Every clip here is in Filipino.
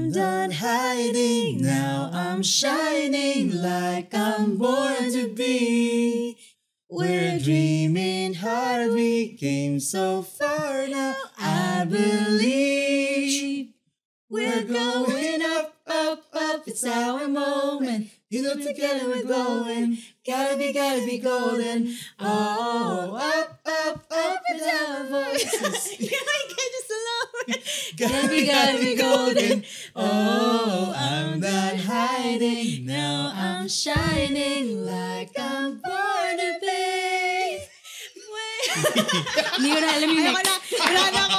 I'm done hiding, now I'm shining like I'm born to be. We're dreaming hard, we came so far now, I believe. We're going up, up, up, it's our moment. You know together we're going, gotta be golden. Oh, up, up, up, it's our voices. Gotta be golden. Oh, I'm not hiding, now I'm shining like I'm born to be. Hindi ko na alam yung next. Wala na ako.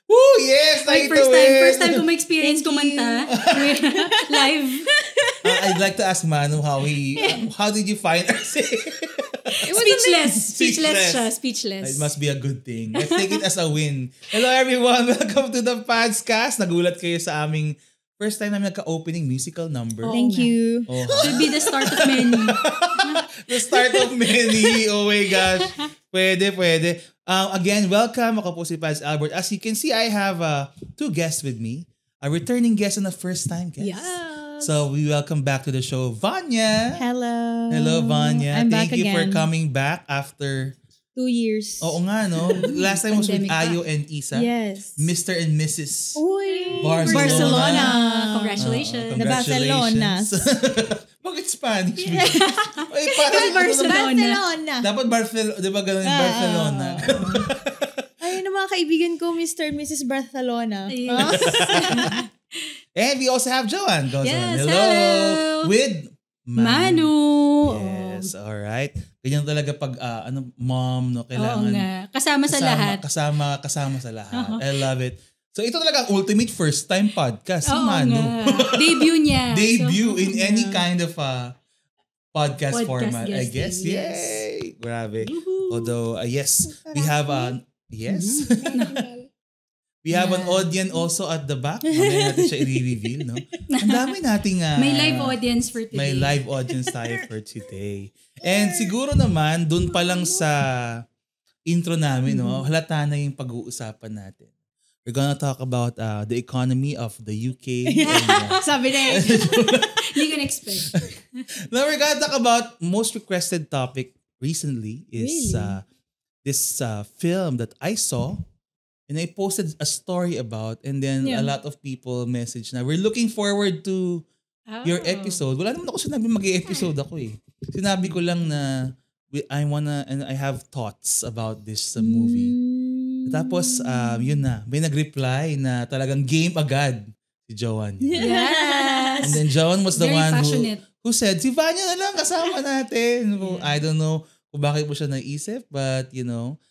Woo! Yes! Like first time ko ma-experience kumanta live. I'd like to ask Manu how did you find us? Speechless. It must be a good thing. Let's take it as a win. Hello everyone! Welcome to the Padscast. Nagulat kayo sa aming first time namin nagka-opening musical number. Thank you. Oh. Should be the start of many. The start of many. Oh my gosh. Pwede. Again, welcome. Ako po si Pads Albert. As you can see, I have two guests with me. A returning guest and a first-time guest. Yes. So we welcome back to the show, Vanya. Hello. Hello, Vanya. I'm Thank back you for again. coming back after... 2 years. Oo nga, no? Last time was with Pandemic Ayo and Isa. Yes. Mr. and Mrs. Uy. Barcelona. Congratulations. The Barcelonas. Bakit Spanish? Ay, Barcelona. Dapat Barcelona. Di ba ganun yung Barcelona? Ayun ang mga kaibigan ko, Mr. and Mrs. Barcelona. Yes. And we also have Joanne. Yes, Hello. hello. With Manu. Yes, alright. Ganyan talaga pag mom, no? Oo Kailangan. nga. Kasama sa lahat. Kasama sa lahat. I love it. So ito talaga ang ultimate first time podcast. Si Oo Manu. nga. Debut niya. Debut So, in any kind of podcast format, I guesting, guess. yes. Yay! Grabe. Woohoo. Although, yes, we have yes. We have an audience also at the back. Mamaya natin siya i-reveal, no? Ang dami nating... may live audience for today. May live audience tayo for today. And siguro naman, dun pa lang sa intro namin, no, halata na yung pag-uusapan natin. We're gonna talk about the economy of the UK. And, Sabi na yun. Hindi ka na-expect. now we're gonna talk about most requested topic recently is Really? this film that I saw and I posted a story about, and then a lot of people messaged na we're looking forward to your episode. Wala naman ako sinabi mag-episode ako eh. Sinabi ko lang na I wanna and I have thoughts about this movie. Tapos yun na, may nag-reply na talagang game agad si Joanne. Yes. And then Joanne was the Very one passionate. who said, si Vanya na lang kasama natin. I don't know kung bakit mo siya naisip, but you know,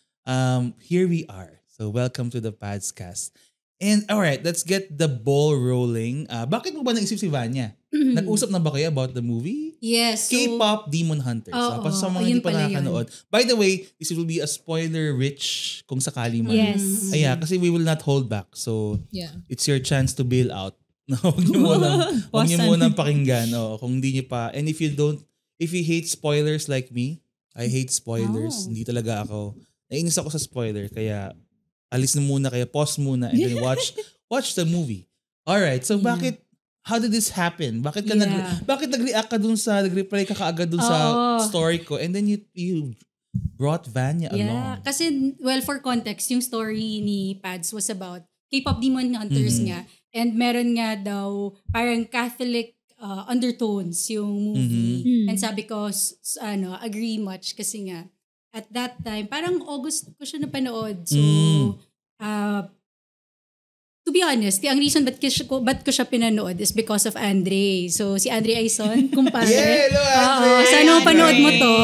here we are. So welcome to the Padscast. And alright, let's get the ball rolling. Bakit mo ba naisip si Vanya? Nag-usap na ba kayo about the movie? Yes. So, K-pop Demon Hunters. Oo, Para sa mga ayun hindi pa pala nakakanood. By the way, this will be a spoiler-rich kung sakali man. Yes. Kasi we will not hold back. So, Yeah. it's your chance to bail out. Huwag niyo munang pakinggan. Kung hindi niyo pa. And if you hate spoilers like me, I hate spoilers. Hindi talaga ako. Nainis ako sa spoiler. Kaya, alis na muna kayo. Pause muna and then watch the movie. Alright, so how did this happen? Bakit nag-react ka dun sa, nag-reply ka kaagad dun sa story ko and then you brought Vanya along? Kasi, well, for context, yung story ni Pads was about K-pop Demon Hunters nga. And meron nga daw parang Catholic undertones yung movie. And sabi ko, agree much kasi nga, at that time, parang August ko siya napanood. So, to be honest, ang reason ba't ko siya pinanood is because of Andre. So, si Andre Aison, kumpare. Hello, Andre! Sana mapanood mo to.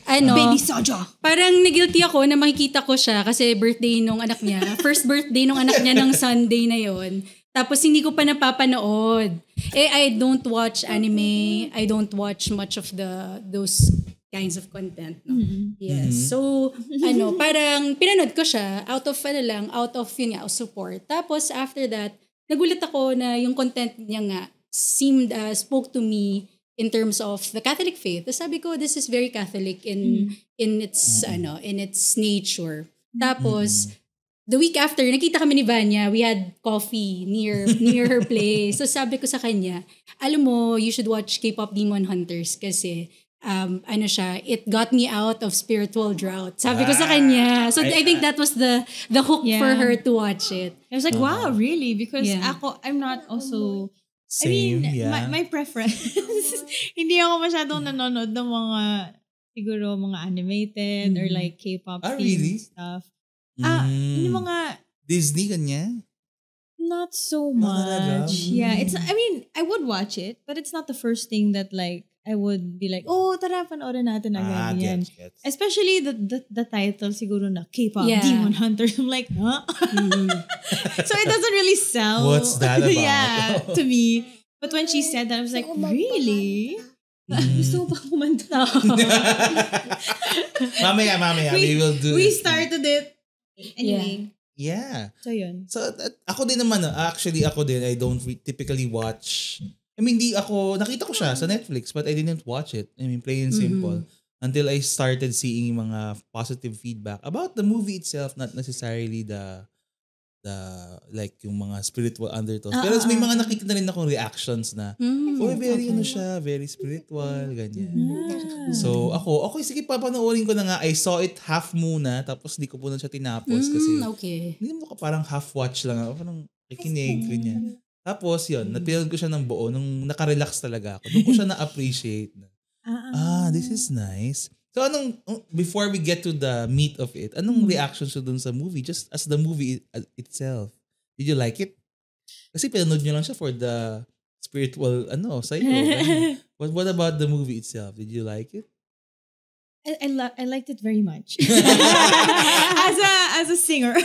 Baby Soja. Parang nagilty ako na makikita ko siya kasi birthday nung anak niya. First birthday nung anak niya ng Sunday na yon. Tapos hindi ko pa napapanood. I don't watch anime. I don't watch much of those kinds of content. No? Yes. So, parang pinanood ko siya out of yun nga, support. Tapos after that, nagulat ako na yung content niya nga spoke to me in terms of the Catholic faith. Tapos sabi ko, this is very Catholic in its nature. Tapos, the week after, nakita kami ni Vanya, we had coffee near her place. So sabi ko sa kanya, alam mo, you should watch K-pop Demon Hunters kasi it got me out of spiritual drought. Sabi ko sa kanya. So I think that was the hook for her to watch it. I was like, wow, really? Because I'm not also... Same, my preference, hindi ako masyadong nanonood ng mga, siguro mga animated or like K-pop really? Stuff. Yung mga... Disney, kanya? Not so much. Yeah, I would watch it, but it's not the first thing that like, I would be like, oh, tara, panoorin natin agad yan. Gets. Especially the title siguro na K-pop Demon Hunters. I'm like, huh? So it doesn't really sell. What's that about? Yeah, to me. But when she said that, I was like, really? Gusto mo pa kumanta? Mamaya, we will do We it. started it. Anyway. Yeah. So yun. So ako din naman, actually ako din, I don't typically watch. I mean, nakita ko siya sa Netflix, but I didn't watch it. I mean, plain and simple. Until I started seeing mga positive feedback about the movie itself, not necessarily the like yung mga spiritual undertones. Pero may mga nakikita na rin akong reactions na, very spiritual, ganyan. So ako, sige, papanoorin ko na nga. I saw it half muna, tapos di ko po na siya tinapos kasi hindi mo ka parang half watch lang ako, parang kikinig, ganyan. Tapos yun, napinood ko siya ng buo nung nakarelax talaga ako. Doon ko siya na-appreciate. This is nice. So before we get to the meat of it, anong reactions nyo dun sa movie? Just as the movie itself. Did you like it? Kasi pinanood nyo lang siya for the spiritual side. What about the movie itself? Did you like it? I liked it very much. as a singer.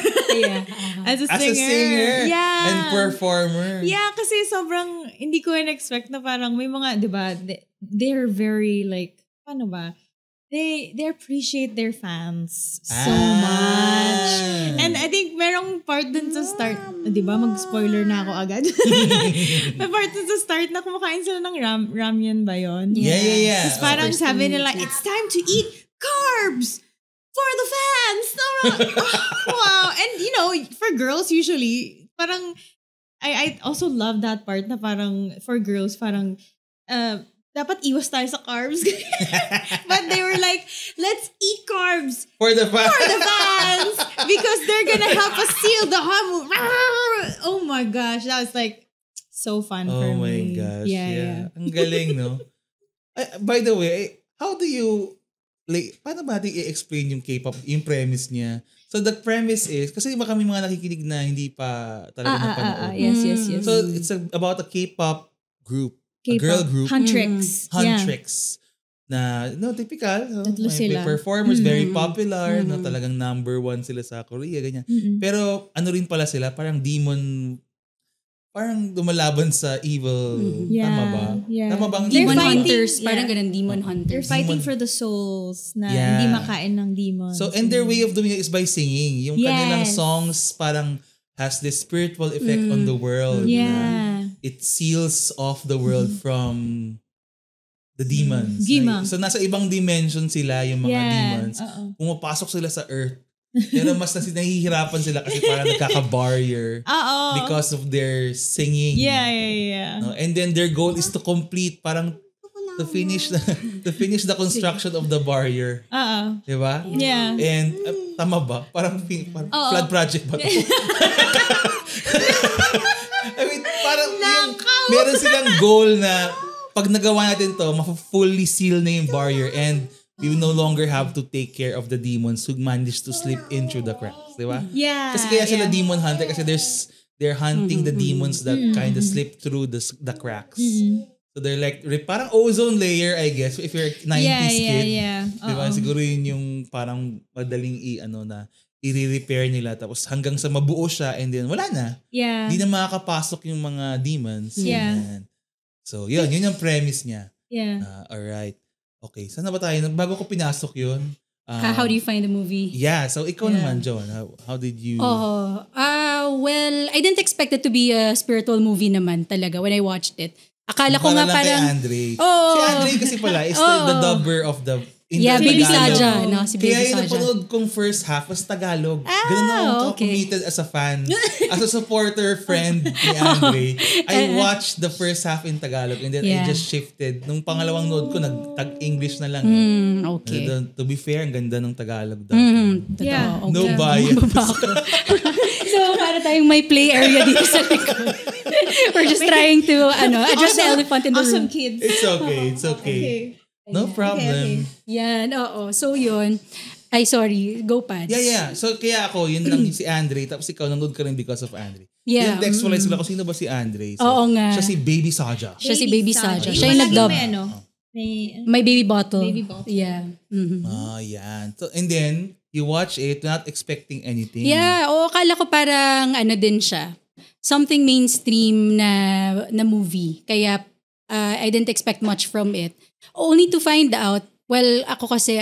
As a singer. Yeah. And performer. Yeah, kasi sobrang hindi ko in-expect na parang may mga, 'di ba? They're very like, paano ba? They appreciate their fans so much. And I think merong part dun sa start, 'di ba? Mag-spoiler na ako agad. May part dun sa start na kumakain sila ng ramyun ba yun? Yeah. Tapos parang sabi nila, it's time to eat carbs for the fans. So, wow. And for girls usually, parang, I also love that part na parang, for girls, parang, dapat iwas tayo sa carbs. But they were like, let's eat carbs for the fans because they're gonna help us seal the hamu. Oh my gosh, that was like so fun for me. Oh my gosh, yeah. Ang galing, no? By the way, how do you, like, paano ba natin i-explain yung K-pop, yung premise niya? So the premise is, kasi baka may mga nakikinig na hindi pa talaga napanood. Yes. So it's about a K-pop group. A girl group. Huntrix. Huntrix. Na, typical. Tatlo sila. Performers, very popular. Talagang number 1 sila sa Korea, ganyan. Pero ano rin pala sila, parang demon, parang lumalaban sa evil. Tama ba? Yeah. Tama bang Demon Hunters. Parang ganun, Demon Hunters. They're fighting for the souls na hindi makain ng demons. So, and their way of doing it is by singing. Yung kanilang songs parang has this spiritual effect on the world. Yeah. It seals off the world from the demons. Like, so nasa ibang dimension sila yung mga demons. Pumapasok sila sa earth. Pero mas nahihirapan sila kasi parang nagkaka-barrier because of their singing. Yeah. No? And then their goal is to complete parang to finish the construction of the barrier. Diba? Yeah. And tama ba? Parang flood project ba? I mean, parang meron silang goal na pag nagawa natin to, ma-fully seal na yung barrier and we no longer have to take care of the demons who managed to slip in through the cracks. Diba? Yeah. Kasi kaya sila demon hunter kasi they're hunting the demons that kind of slip through the cracks. So they're like, parang ozone layer, I guess, if you're 90s kid. Yeah. Diba? Siguro yun yung parang madaling i-repair nila tapos hanggang sa mabuo siya and then wala na. Yeah. Di na makakapasok yung mga demons. Yeah. And so yun yung premise niya. Yeah. Alright. Okay, saan na ba tayo? Bago ko pinasok yun. How do you find the movie? Yeah, so ikaw naman, John. How did you... Well, I didn't expect it to be a spiritual movie naman talaga when I watched it. Akala ko nga lang parang... kay Andre. Si Andre kasi pala is the dubber of the... Baby Saja. No, si Baby Kaya yung Saja. napanood kong first half was Tagalog. Ganun na ako committed as a fan. As a supporter, friend ni Andre. I watched the first half in Tagalog and then I just shifted. Nung pangalawang nood ko, nag-English na lang. Okay. To be fair, ang ganda ng Tagalog daw. Yeah. No bias. So, para tayong may play area dito sa likod. We're just trying to address the elephant in the room. Awesome kids. It's okay. No problem. Yan, oo. So yun. Ay, sorry. Go, Pads. Yeah. So kaya ako, yun lang si Andre. Tapos ikaw, nanood ka rin because of Andre. Yeah. Contextualize ko lang kung sino ba si Andre. So, Oo nga. Siya si Baby Saja. Siya si Baby Saja. Siya Palagi yung nag-dub. May baby bottle. Baby bottle. Yeah. Mm-hmm. Yan. So, and then, you watch it not expecting anything. Yeah. Oo, akala ko parang din siya. Something mainstream na movie. Kaya I didn't expect much from it. Only to find out, well, ako kasi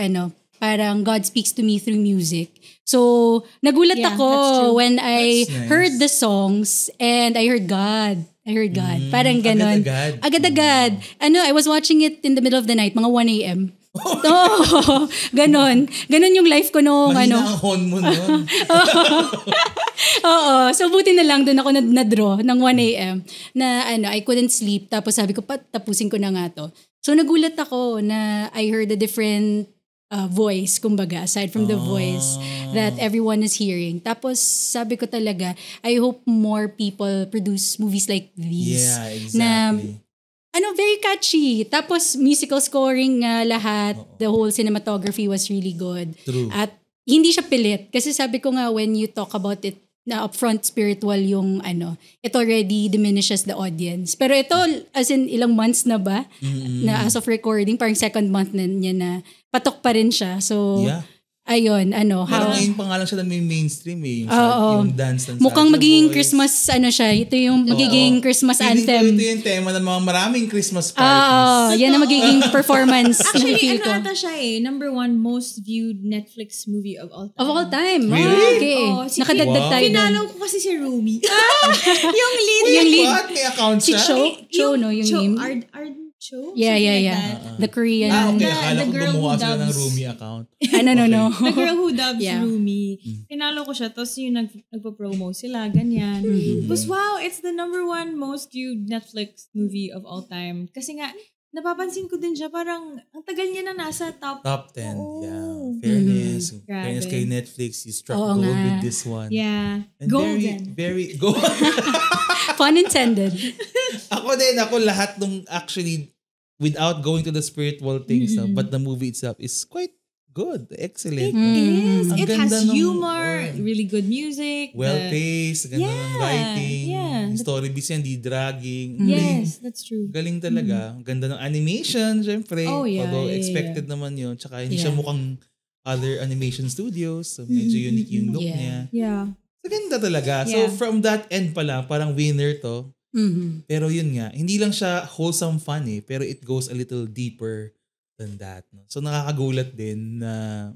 parang God speaks to me through music. So, nagulat ako when I heard the songs and I heard God. Parang ganon. Agad-agad. I was watching it in the middle of the night, mga 1 a.m. Ganon. Ganon yung life ko noong Mahina ang hon mo nun. Oo. So, buti na lang doon ako na-draw ng 1 a.m. na I couldn't sleep. Tapos sabi ko, tapusin ko na nga to. So, nagulat ako na I heard a different voice, kumbaga, aside from the voice that everyone is hearing. Tapos, sabi ko talaga, I hope more people produce movies like these. Yeah, exactly. Na, very catchy. Tapos, musical scoring nga lahat. The whole cinematography was really good. True. At hindi siya pilit. Kasi sabi ko nga, when you talk about it, na upfront spiritual yung it already diminishes the audience. Pero ito, as in ilang months na ba, na as of recording, parang second month na niya na patok pa rin siya. So, ayun, Parang ngayon pa nga lang siya na may mainstream yung dance ng mukhang Saja magiging Boys. Christmas, siya, ito yung magiging Christmas Ito anthem. yung tema ng mga maraming Christmas parties. Yan ang magiging performance. Actually, ata siya number 1 most viewed Netflix movie of all time. Of all time. Really? Okay. Nakadagdag tayo dun. Pinalo ko kasi si Rumi. yung lead. Yung lead. What? May account Si siya? Cho, no? Yung name. Arden Cho? Yeah. The Korean. Okay, The akala ko girl gumawa who sila ng dubs. Rumi account. No. The girl who dubs Yeah. Rumi. Pinalo ko siya. Tapos yung nagpa-promo sila. Ganyan. Tapos wow, it's the number 1 most viewed Netflix movie of all time. Kasi nga, napapansin ko din siya, parang ang tagal niya na nasa top 10. Oo. Yeah. Fairness. Grabe. Fairness kay Netflix. You struck Oo gold nga. with this one. Yeah. And Golden. Very gold. Pun intended. Ako lahat nung actually, without going to the spiritual things, but the movie itself is quite good. Excellent. It is. Ang It ganda has nung- humor, really good music. Well-paced, ganda ng writing. yeah. Story beats yan, di dragging. Yes, that's true. Galing talaga. Ang ganda ng animation, syempre. Oh, yeah, Although yeah, expected naman yun. Tsaka hindi Yeah. siya mukhang other animation studios. So medyo unique yung look Yeah. niya. Yeah. So ganda talaga. Yeah. So from that end pala, parang winner to. Pero yun nga, hindi lang siya wholesome fun pero it goes a little deeper than that. No? So nakakagulat din na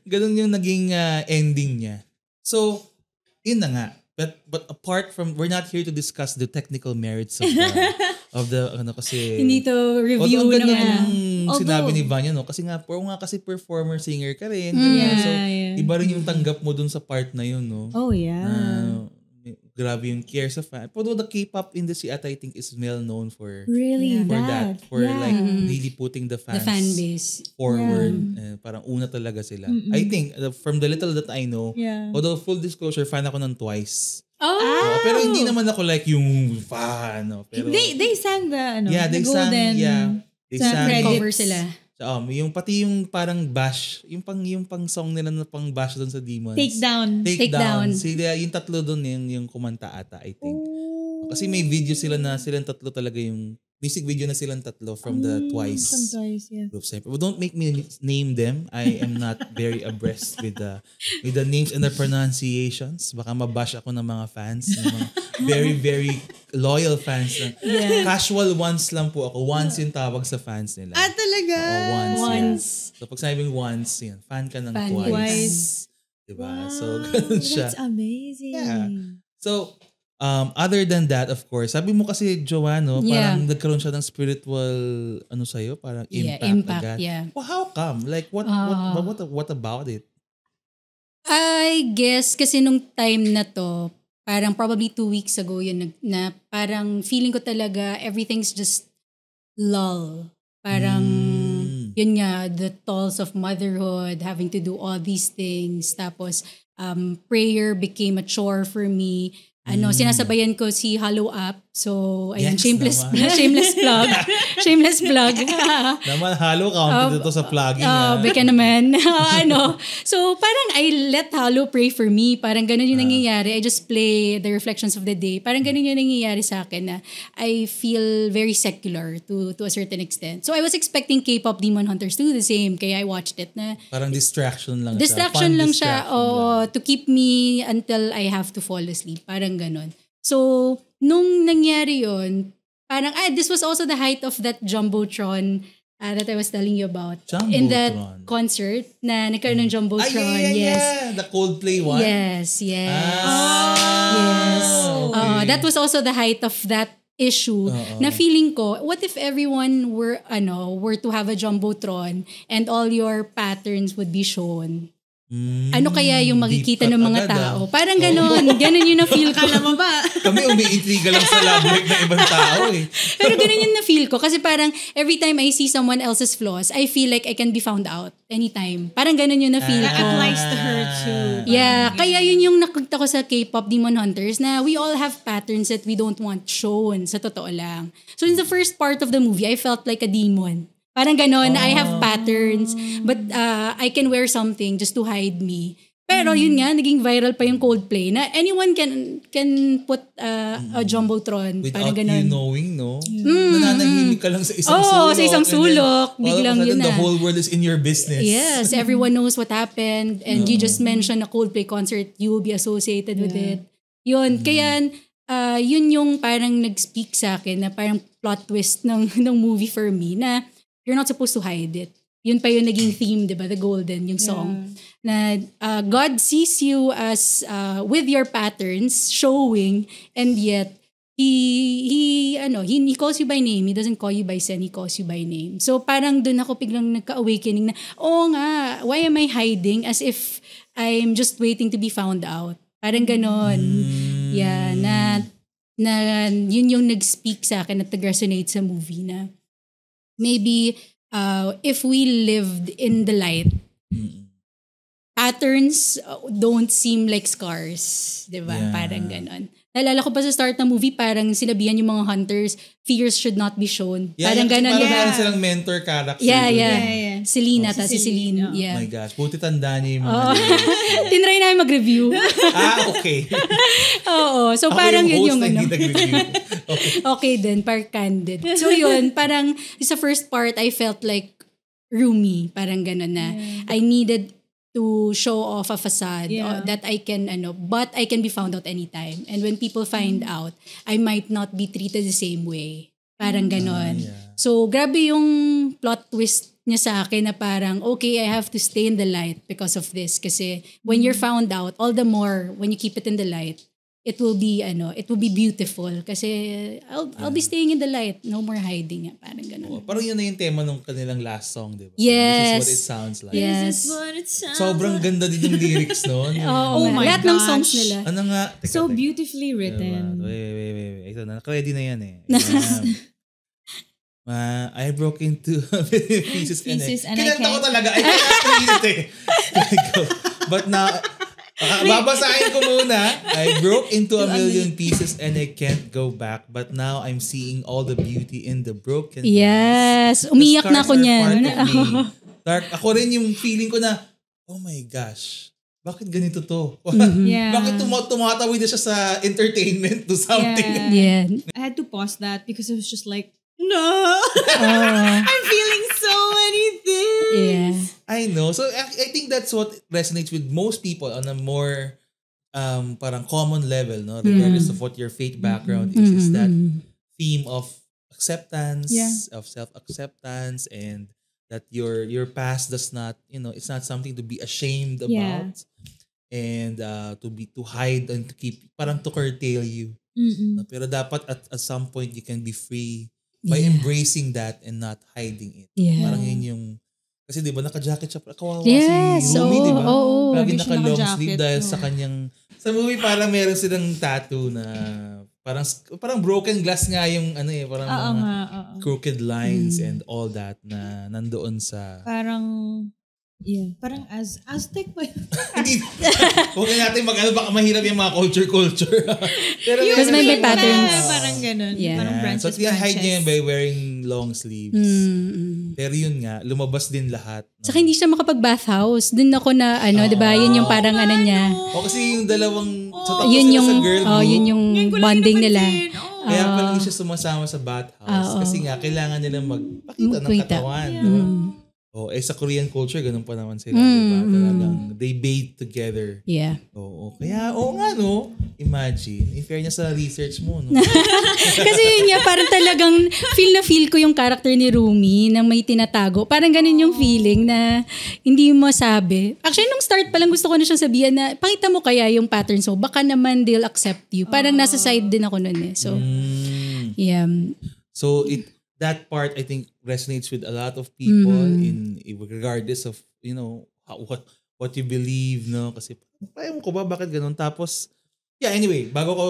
ganun yung naging ending niya. So, yun na nga. But apart from, we're not here to discuss the technical merits of the kasi Hindi to review ang ganda ng nung sinabi ni Vanya, no? Kasi nga performer, singer ka rin. So, Yeah. iba rin yung tanggap mo dun sa part na yun, no? Oh, yeah. Grabe yung care sa fan. Although the K-pop industry I think is well known for Really? that. For like really putting the fans the fan base. forward. Parang una talaga sila. I think from the little that I know, Yeah. although full disclosure, fan ako ng Twice. Oh! Pero hindi naman ako like yung fan. No? Pero, They sang the, they the sang, golden. they sa sang. credits. Cover sila. Yung pati yung parang bash, yung pang song nila na pang bash doon sa Demons. Take down. Take Down. Sila, yung tatlo doon yung kumanta ata, I think. Kasi may video sila na silang tatlo talaga yung music video na silang tatlo from the Twice. From Twice, yeah. Group. But don't make me name them. I am not very abreast with the names and the pronunciations. Baka mabash ako ng mga fans. Ng mga very, very loyal fans. Yeah. Casual ones lang po ako. Once yung tawag sa fans nila. Talaga? Oo, once. Once. Yeah. So pag sinabing once, yan, fan ka ng Fan Twice. Diba? Wow, So, ganun siya. that's amazing. Yeah. So, other than that, of course, sabi mo kasi, Joanne, parang nagkaroon siya ng spiritual, sa'yo, parang impact agad. Yeah. Well, how come? Like, what about it? I guess, kasi nung time na to, parang probably 2 weeks ago yun, na parang feeling ko talaga, everything's just lull. Parang, yun nga, the tolls of motherhood, having to do all these things. Tapos, prayer became a chore for me. Sinasabayan ko si Hollow Up. So, ayun, Yes, shameless plug. Shameless plug. Naman, halo counted ito sa plugging. Beka naman. So, parang I let Halo pray for me. Parang ganun yung nangyayari. I just play the reflections of the day. Parang ganun yung nangyayari sa akin na I feel very secular to a certain extent. So, I was expecting K-pop Demon Hunters to do the same. Kaya I watched it na. Parang distraction lang Distraction siya. lang siya. To keep me until I have to fall asleep. Parang ganun. So, nung nangyari yun, parang, this was also the height of that Jumbotron that I was telling you about. Jumbotron. In that concert na nagkaroon ng Jumbotron. Yeah. The Coldplay one? Yes. Okay. That was also the height of that issue na feeling ko, what if everyone were to have a Jumbotron and all your patterns would be shown? Ano kaya yung makikita ng mga tao? Parang ganon. Ganon yung na-feel ko. Akala mo ba? Kami umiintriga lang sa love life ng ibang tao eh. Pero ganon yung na-feel ko. Kasi parang every time I see someone else's flaws, I feel like I can be found out anytime. Parang ganon yung na-feel ko. That applies to her too. Yeah. Kaya yun yung nakita ko sa K-pop Demon Hunters na we all have patterns that we don't want shown. Sa totoo lang. So in the first part of the movie, I felt like a demon. Parang ganon, I have patterns, but I can wear something just to hide me. Pero yun nga, naging viral pa yung Coldplay na anyone can put a Jumbotron. Without ganon. you knowing, no? Nananahimik ka lang sa isang sulok. Sa isang sulok. Biglang yun na. The whole world is in your business. Yes, everyone knows what happened. And you just mentioned a Coldplay concert, you will be associated with it. Yun, kaya yun yung parang nag-speak sa akin na parang plot twist ng movie for me na you're not supposed to hide it. Yun pa yung naging theme, di ba? The Golden, yung song. Na God sees you as with your patterns showing, and yet he calls you by name. He doesn't call you by sin, he calls you by name. So parang dun ako biglang nagka-awakening na, nga, why am I hiding as if I'm just waiting to be found out? Parang ganon. Yeah, na yun yung nag-speak sa akin at nag-resonate sa movie na maybe if we lived in the light, patterns don't seem like scars. Diba? Yeah. Parang ganon. Naalala ko pa sa start ng movie, parang sinabihan yung mga hunters, fears should not be shown. Parang ganon. Parang meron silang mentor character. Yeah. Selena, si Celine. Oh my gosh, buti tanda niya yung mga tinry namin mag-review. Okay. Oo. So ako parang yun yung hindi nag-review. Okay din, parang candid. So yun, parang sa first part, I felt like roomy. Parang gano'n na. I needed to show off a facade that I can, but I can be found out anytime. And when people find out, I might not be treated the same way. Parang gano'n. So grabe yung plot twist niya sa akin na parang, okay, I have to stay in the light because of this. Kasi when you're found out, all the more, when you keep it in the light, it will be beautiful kasi I'll be staying in the light, no more hiding. Parang ganun. Parang yun na yung tema ng kanilang last song, di ba? Yes. This is what it sounds like. Yes. This is what it sounds Sobrang ganda din ng lyrics noon. Oh my lahat ng gosh. songs nila. Ano nga? Teka, So beautifully written. Wait. Ito na, naka-ready na yan eh. I broke into pieces and kinanta ko talaga. I cannot read it eh. But now, babasahin ko muna. I broke into a million pieces and I can't go back. But now I'm seeing all the beauty in the broken. Yes. Umiyak na ako niyan. Dark. Ako rin yung feeling ko na, oh my gosh, bakit ganito to? Bakit tumatawid na siya sa entertainment to something? Yeah. I had to pause that because it was just like, No. I'm feeling so many things. Yeah. I know. So I think that's what resonates with most people on a more parang common level, no? Regardless of what your faith background is that theme of acceptance, of self-acceptance, and that your past does not, it's not something to be ashamed about, and to hide and to keep, parang to curtail you. No? Pero dapat at some point you can be free by embracing that and not hiding it. Yeah. Parang yun yung, kasi di ba naka-jacket siya, kawawa Yes, si Rumi, di ba? Lagi Lagi siya naka-long naka-jacket, sleeve dahil sa kanyang, sa movie parang meron silang tattoo na parang broken glass nga yung parang mga crooked lines and all that na nandoon sa... Parang Aztec ba yun? Huwag natin baka mahirap yung mga culture. Pero because may patterns. Parang ganun. Yeah. Parang branches. So, hide niya yun by wearing long sleeves. Pero yun nga, lumabas din lahat. Saka hindi siya makapag-bathhouse. Dun ako na, di ba, yun yung parang niya. O kasi yung dalawang, yun yung, sa girl group. yun yung bonding nila. Kaya pala hindi siya sumasama sa bathhouse. Kasi nga, kailangan nila magpakita ng katawan. Sa Korean culture, ganun pa naman sila. Diba? Talagang, they bathe together. Yeah. Kaya, nga no, imagine, in fairness sa research mo, no? Kasi yun nga, parang talagang feel ko yung character ni Rumi na may tinatago. Parang ganun yung feeling na hindi mo masabi. Actually, nung start pa lang gusto ko na siyang sabihan na, pakita mo kaya yung patterns mo, baka naman they'll accept you. Parang nasa side din ako nun eh. So, yeah. So, that part, I think, resonates with a lot of people in regardless of, what you believe, no? Kasi, ayaw ko ba, bakit ganun? Tapos, anyway, bago ko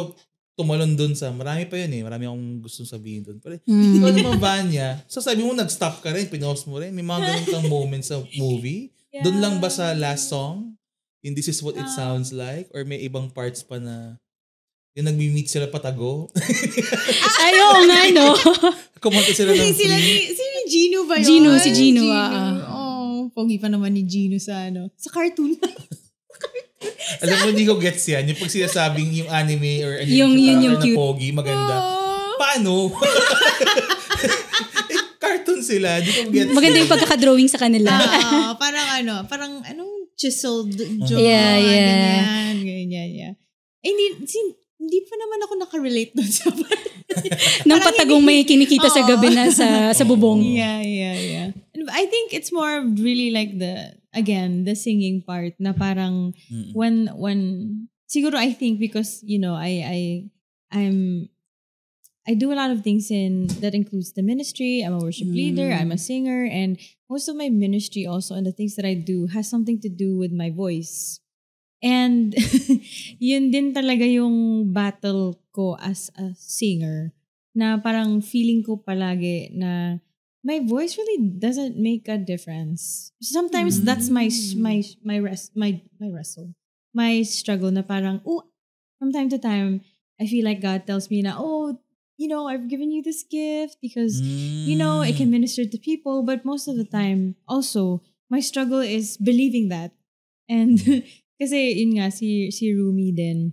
tumalon dun sa, marami pa yun eh. Marami akong gustong sabihin dun. Pero, ikaw naman ba niya? So, sabi mo, nag-stop ka rin, pinost mo rin. May mga ganun kang moments sa movie. Dun lang ba sa last song? In This Is What It Sounds Like? Or may ibang parts pa na yung nagmi-meet sila patago? Oo nga, no? Kumanta sila ng Sino Gino ba yun? Si Gino. Pogi pa naman ni Gino sa cartoon. Alam mo, hindi ko gets yan. Yung pag sinasabing yung anime or yung na cute. pogi, maganda. Paano? Cartoon sila. Hindi ko gets. Maganda yung pagkakadrawing sa kanila. Parang chiseled jaw. Yeah. Ganyan. Hindi pa naman ako nakarelate doon sa ng patagong may kinikita sa gabi na sa bubong. Yeah. I think it's more really like the singing part na parang when siguro I think because I do a lot of things that includes the ministry. I'm a worship leader, I'm a singer, and most of my ministry also and the things that I do has something to do with my voice. And yun din talaga yung battle ko as a singer na parang feeling ko palagi na my voice really doesn't make a difference. Sometimes that's my wrestle. My struggle na parang from time to time I feel like God tells me na I've given you this gift because it can minister to people, but most of the time also my struggle is believing that. And kasi yun nga, si Rumi din,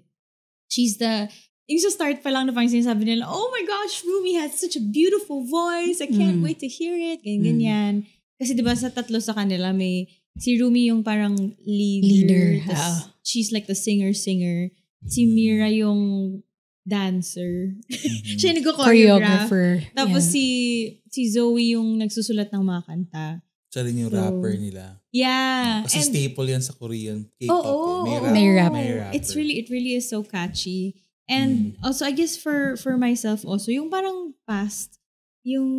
yung sa start pa lang na parang sinasabi nila, oh my gosh, Rumi has such a beautiful voice, I can't wait to hear it, ganyan. Kasi diba sa tatlo sa kanila, may si Rumi yung parang leader. She's like the singer. Si Mira yung dancer. Siya yung choreographer. Tapos si Zoe yung nagsusulat ng mga kanta. Siya rin yung rapper nila. Yeah. Kasi staple yan sa Korean K-pop. May rap. It really is so catchy. And also, I guess for myself also, yung parang past, yung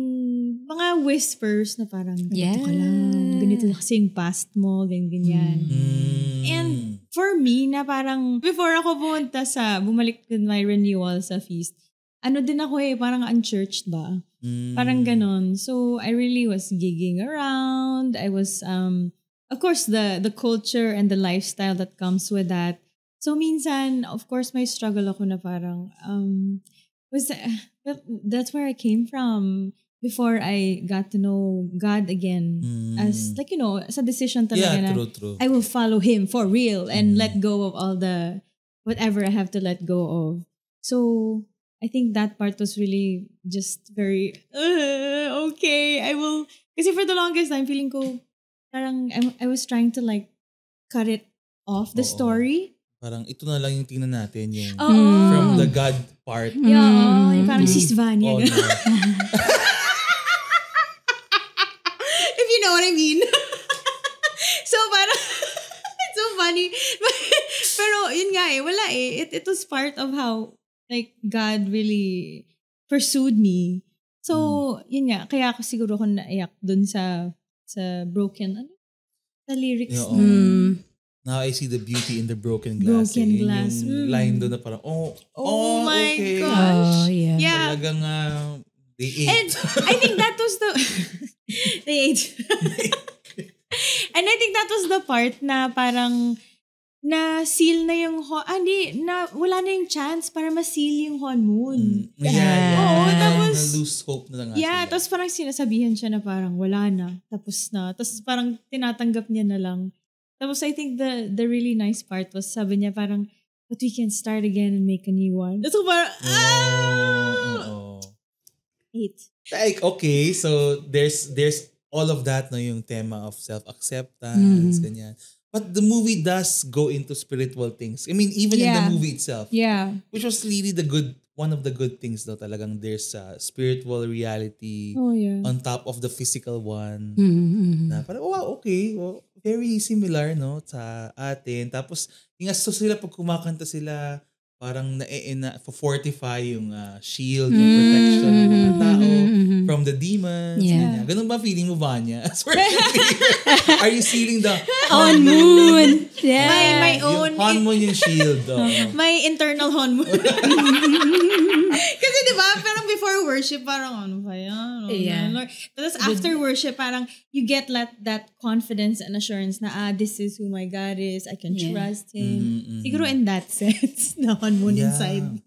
mga whispers na parang, ganito ka lang, ganito kasi yung past mo, ganyan. And for me, na parang, before ako bumalik with my renewal sa Feast, din ako parang unchurched ba? Parang ganon. So, I really was gigging around. I was, of course, the culture and the lifestyle that comes with that. So, minsan, of course, may struggle ako na parang, that's where I came from before I got to know God again. As, as a decision talaga na, true. I will follow Him for real and let go of all the, whatever I have to let go of. So, I think that part was really just very, okay, I will, kasi for the longest time, feeling ko, parang I was trying to like, cut it off the story. Parang ito na lang yung tingnan natin, yung Oo. from the God part. Yeah, yung parang sis Vanya. Oh, no. If you know what I mean. So parang, it's so funny. Pero yun nga wala It was part of how like God really pursued me. So, yun nga, kaya ako siguro ako naiyak dun sa broken, sa lyrics. Yeah, now I see the beauty in the broken glass. Broken glass. Yung line doon na parang, oh my okay. gosh. Oh, yeah. Yeah. Talagang they ate. And I think that was the, they ate. And I think that was the part na parang, na seal na yung wala na yung chance para ma-seal yung honeymoon. Yeah. Tapos na-lose hope na lang. Yeah, tapos parang sinasabihan siya na parang wala na, tapos na. Tapos parang tinatanggap niya na lang. Tapos I think the really nice part was sabi niya parang, but we can start again and make a new one. So parang, Like, okay, so there's all of that, no, yung tema of self-acceptance, ganyan. But the movie does go into spiritual things. I mean, even in the movie itself. Yeah. Which was really one of the good things though. Talagang there's a spiritual reality on top of the physical one. Na parang, wow, okay. Well, very similar, no, sa atin. Tapos, yung aso sila, pag kumakanta sila, parang fortify yung shield, yung protection ng mga tao from the demons. Yeah. Ganun ba feeling mo, Vanya? Are you sealing the moon? Yeah. My own. Yung honeymoon yung shield. My internal honeymoon. Kasi diba, parang before worship, parang ano ba yan? Yeah. Tapos after worship, parang you get that confidence and assurance na, this is who my God is. I can trust Him. Siguro in that sense, na honeymoon inside.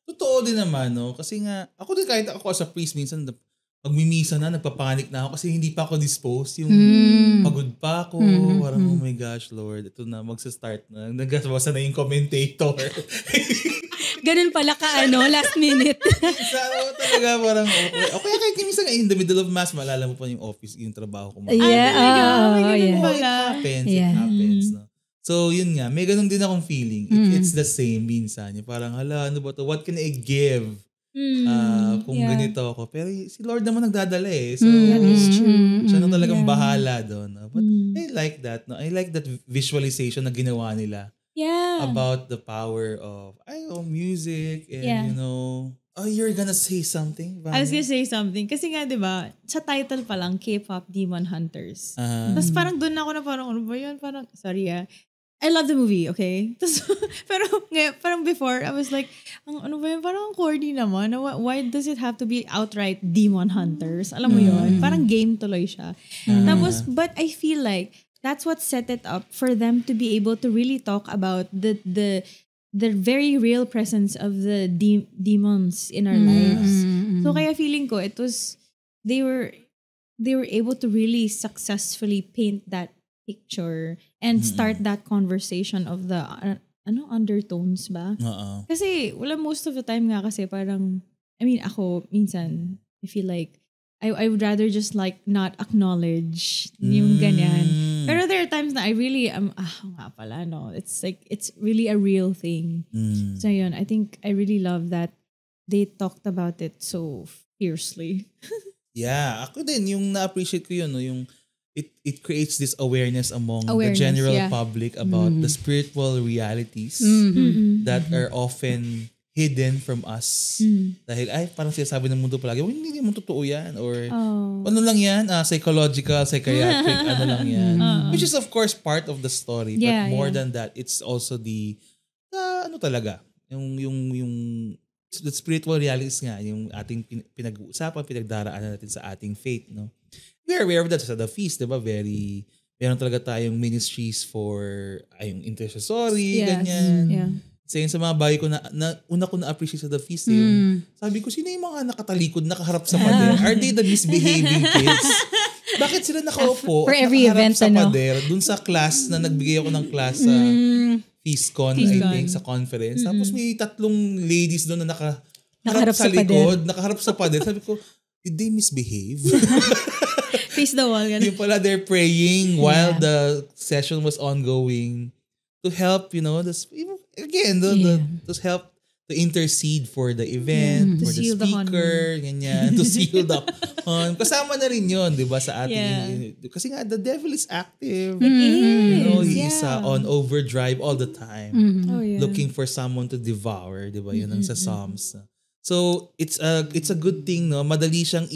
Totoo din naman, no? Kasi nga, ako din kahit ako as a priest, minsan pagmimisa na, nagpapanik na ako kasi hindi pa ako disposed. Yung pagod pa ako. Parang, oh my gosh, Lord, ito na, magsa-start na. Nagkasabasa na yung commentator. Ganun pala last minute. Talaga parang, okay, kahit minsan in the middle of mass, maalala mo pa yung office, yung trabaho ko. Yeah. It happens, no? So, yun nga, may ganun din akong feeling. It's the same minsan. Yung parang, ano ba to? What can I give? Kung ganito ako. Pero si Lord naman nagdadala eh. So, that is true. Siya na talagang bahala doon. But I like that. No? I like that visualization na ginawa nila. Yeah. About the power of, music and, you're gonna say something? Vanya? I was gonna say something. Kasi nga, di ba, sa title pa lang, K-pop Demon Hunters. Tapos parang doon ako na parang, ano ba yun? Parang, sorry I love the movie, okay? Tapos, pero ngayon, parang before, I was like, ano ba yun? Parang corny naman. Why does it have to be outright Demon Hunters? Alam mo yun? Parang game tuloy siya. Tapos, but I feel like, that's what set it up for them to be able to really talk about the very real presence of the demons in our lives. So kaya feeling ko it was they were able to really successfully paint that picture and start that conversation of the undertones ba? Kasi most of the time nga kasi parang I mean ako minsan I feel like I would rather just like not acknowledge yung ganyan. Pero there are times na I really nga pala, no. It's like, it's really a real thing. So yun, I think I really love that they talked about it so fiercely. Yeah, ako din, yung na-appreciate ko yun, no, yung it creates this awareness among the general public about the spiritual realities that are often hidden from us. Dahil, parang sinasabi ng mundo palagi, hindi mo totoo yan. Or, ano lang yan? Psychological, psychiatric, ano lang yan. Which is of course part of the story. But more than that, it's also the talaga, yung the spiritual realities nga, yung ating pinag-uusapan, pinagdaraanan natin sa ating faith, no? We are aware of that sa The Feast, diba? Meron talaga tayong ministries for, yung intercessory, ganyan. Yeah. Kasi sa mga bahay ko una ko na-appreciate sa The Feast. Sabi ko, sino yung mga nakatalikod, nakaharap sa pader? Are they the misbehaving kids? Bakit sila nakaupo for every event, sa pader? Dun sa class na nagbigay ako ng class sa FeastCon, I think, sa conference. Tapos may 3 ladies doon na Nakaharap sa sa pader. nakaharap sa pader. Sabi ko, did they misbehave? Face the wall. Yung pala they're praying while the session was ongoing to help, to help to intercede for the event, for the speaker, ganyan, to seal the hon. Kasama na rin yun, di ba, sa ating, kasi nga, the devil is active. He's on overdrive all the time, looking for someone to devour, di ba, yun ang sa Psalms. So, it's a good thing, no? Madali siyang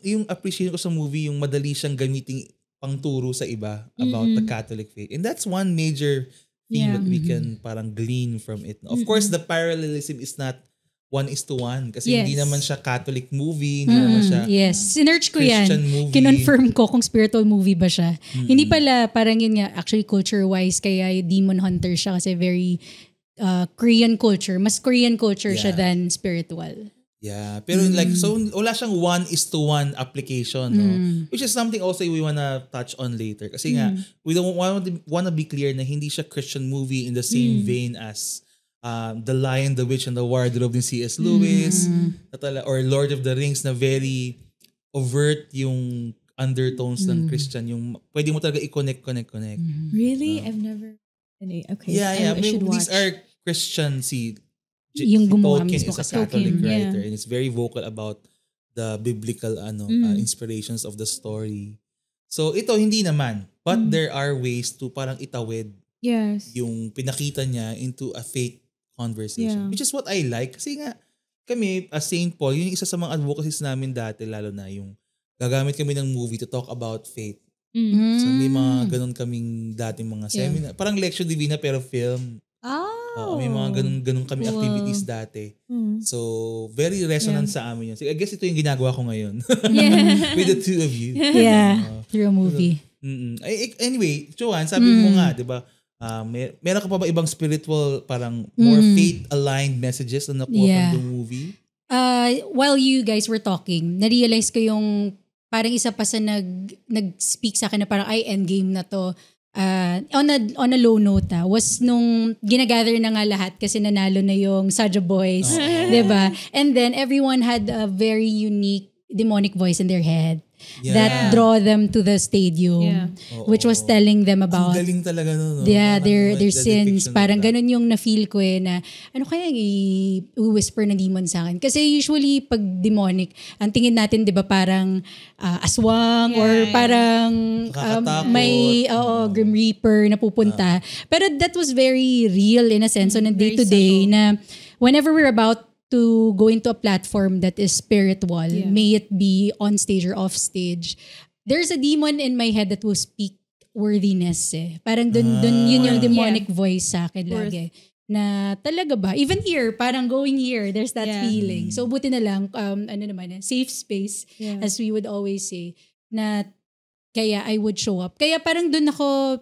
yung appreciation ko sa movie, yung madali siyang gamiting pangturo sa iba about the Catholic faith. And that's one major thing that we can parang glean from it. Of course, the parallelism is not 1:1 kasi hindi naman siya Catholic movie, hindi naman siya sinearch ko Christian yan. movie. Kinonfirm ko kung spiritual movie ba siya. Hindi pala, parang yun nga, actually culture-wise, kaya Demon Hunter siya kasi very Korean culture. Mas Korean culture siya than spiritual. Yeah, pero so wala siyang 1:1 application, no? Which is something also we wanna touch on later. Kasi nga, we don't wanna be clear na hindi siya Christian movie in the same vein as The Lion, the Witch, and the Wardrobe ni C.S. Lewis, or Lord of the Rings na very overt yung undertones ng Christian, yung pwede mo talaga i-connect. Really? I've never... Okay. Yeah. I should watch. These are Christian, Yung gumawa Tolkien mismo is a kasi. Catholic writer and it's very vocal about the biblical inspirations of the story. So ito hindi naman, but there are ways to parang itawid yung pinakita niya into a faith conversation, which is what I like. Kasi nga kami as St. Paul, yun yung isa sa mga advocacies namin dati, lalo na yung gagamit kami ng movie to talk about faith. So may mga ganun kaming dating mga seminar, parang lecture divina pero film. May mga ganun kami activities dati. So, very resonant sa amin yun. So, I guess ito yung ginagawa ko ngayon. With the two of you. Through a movie. Anyway, Joanne, sabi mo nga, di ba, meron ka pa ba ibang spiritual, parang more faith-aligned messages na nakuha from the movie? While you guys were talking, na-realize ko yung parang isa pa sa nag-speak sa akin na parang endgame na to. On a low note was nung ginagather na nga lahat kasi nanalo na yung Saja Boys, diba? And then everyone had a very unique demonic voice in their head that draw them to the stadium, which was telling them about ang galing talaga no? their sins. Parang ganun yung na-feel ko na ano kaya i-whisper ng demon sa akin. Kasi usually pag demonic, ang tingin natin 'di ba parang aswang or parang may Grim Reaper na pupunta. Pero that was very real in a sense on a day-to-day na whenever we're about to go into a platform that is spiritual, may it be on stage or off stage, there's a demon in my head that will speak worthiness Parang dun yun yung demonic voice sa akin lagi. Na talaga ba? Even here, parang going here, there's that feeling. So buti na lang, safe space, as we would always say, na kaya I would show up. Kaya parang dun ako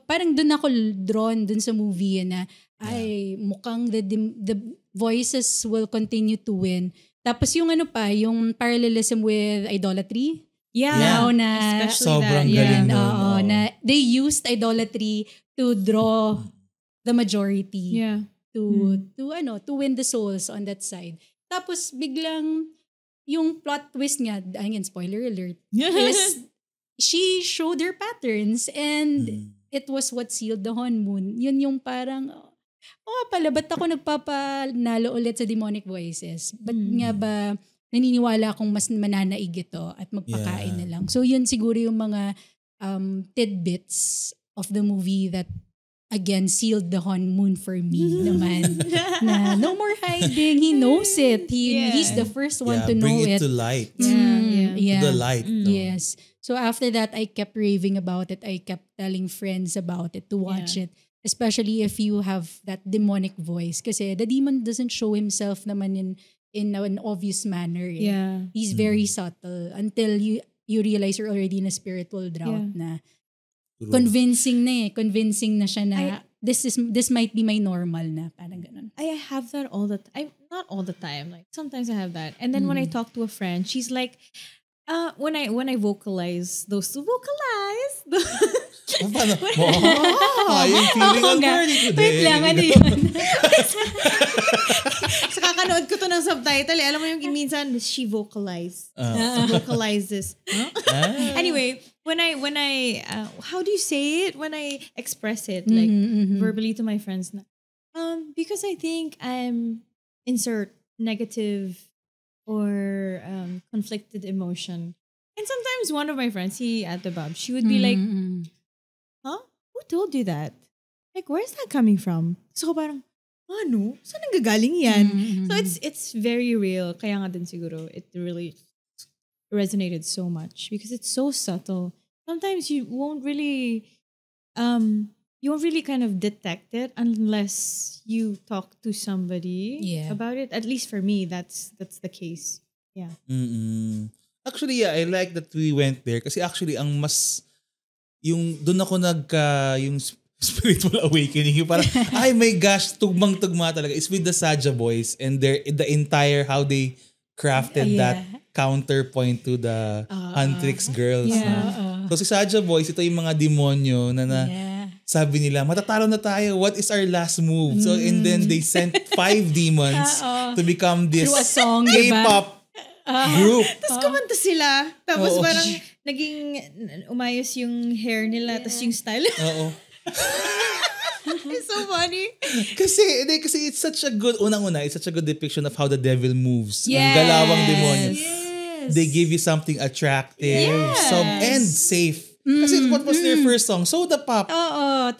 drawn dun sa movie na ay mukhang the voices will continue to win. Tapos yung yung parallelism with idolatry. Now na sobrang galing na they used idolatry to draw the majority. To win the souls on that side. Tapos biglang yung plot twist nga, spoiler alert, is she showed her patterns and it was what sealed the honeymoon. Yun yung parang pala, ba't ako nagpapanalo ulit sa demonic voices? Ba't nga ba naniniwala akong mas mananaig ito at magpakain na lang? So yun siguro yung mga tidbits of the movie that again sealed the honeymoon for me naman. Na no more hiding. He knows it. He's the first one to know it. Bring it to light. To the light. No? Yes. So after that, I kept raving about it. I kept telling friends about it to watch it. Especially if you have that demonic voice. Kasi the demon doesn't show himself naman in an obvious manner. He's very subtle until you realize you're already in a spiritual drought na convincing na siya na this might be my normal na parang ganun. I have that all the time. Not all the time. Like sometimes I have that. And then when I talk to a friend, she's like, when I vocalize those paano? Yung feeling on burning today. Wait lang, ano yun? pinapanood ko to ng subtitle. Alam mo yung minsan, she vocalizes. Anyway, when I how do you say it? When I express it, like verbally to my friends, because I think I'm insert negative or conflicted emotion. And sometimes one of my friends, at the Bob, she would be like, huh? Who told you that? Like, where's that coming from? So parang, ano? Saan nanggagaling yan? So it's very real. Kaya nga din siguro, it really resonated so much because it's so subtle. Sometimes you won't really kind of detect it unless you talk to somebody about it. At least for me, that's the case. Yeah. Actually, yeah, I like that we went there kasi actually ang mas yung doon ako yung spiritual awakening. Yung parang, ay my gosh, tugmang-tugma talaga. It's with the Saja Boys and the entire how they crafted that counterpoint to the Huntrix girls. So si Saja Boys, ito yung mga demonyo na sabi nila, matatalo na tayo. What is our last move? So and then they sent 5 demons to become this K-pop group. Tapos kumanta sila. Tapos parang naging umayos yung hair nila. Tapos yung style. Oo. It's so funny. Kasi it's such a good, unang-una, it's such a good depiction of how the devil moves. Yes. Ang galawang demonyo. Yes. They give you something attractive and safe. Kasi what was their first song? Soda Pop.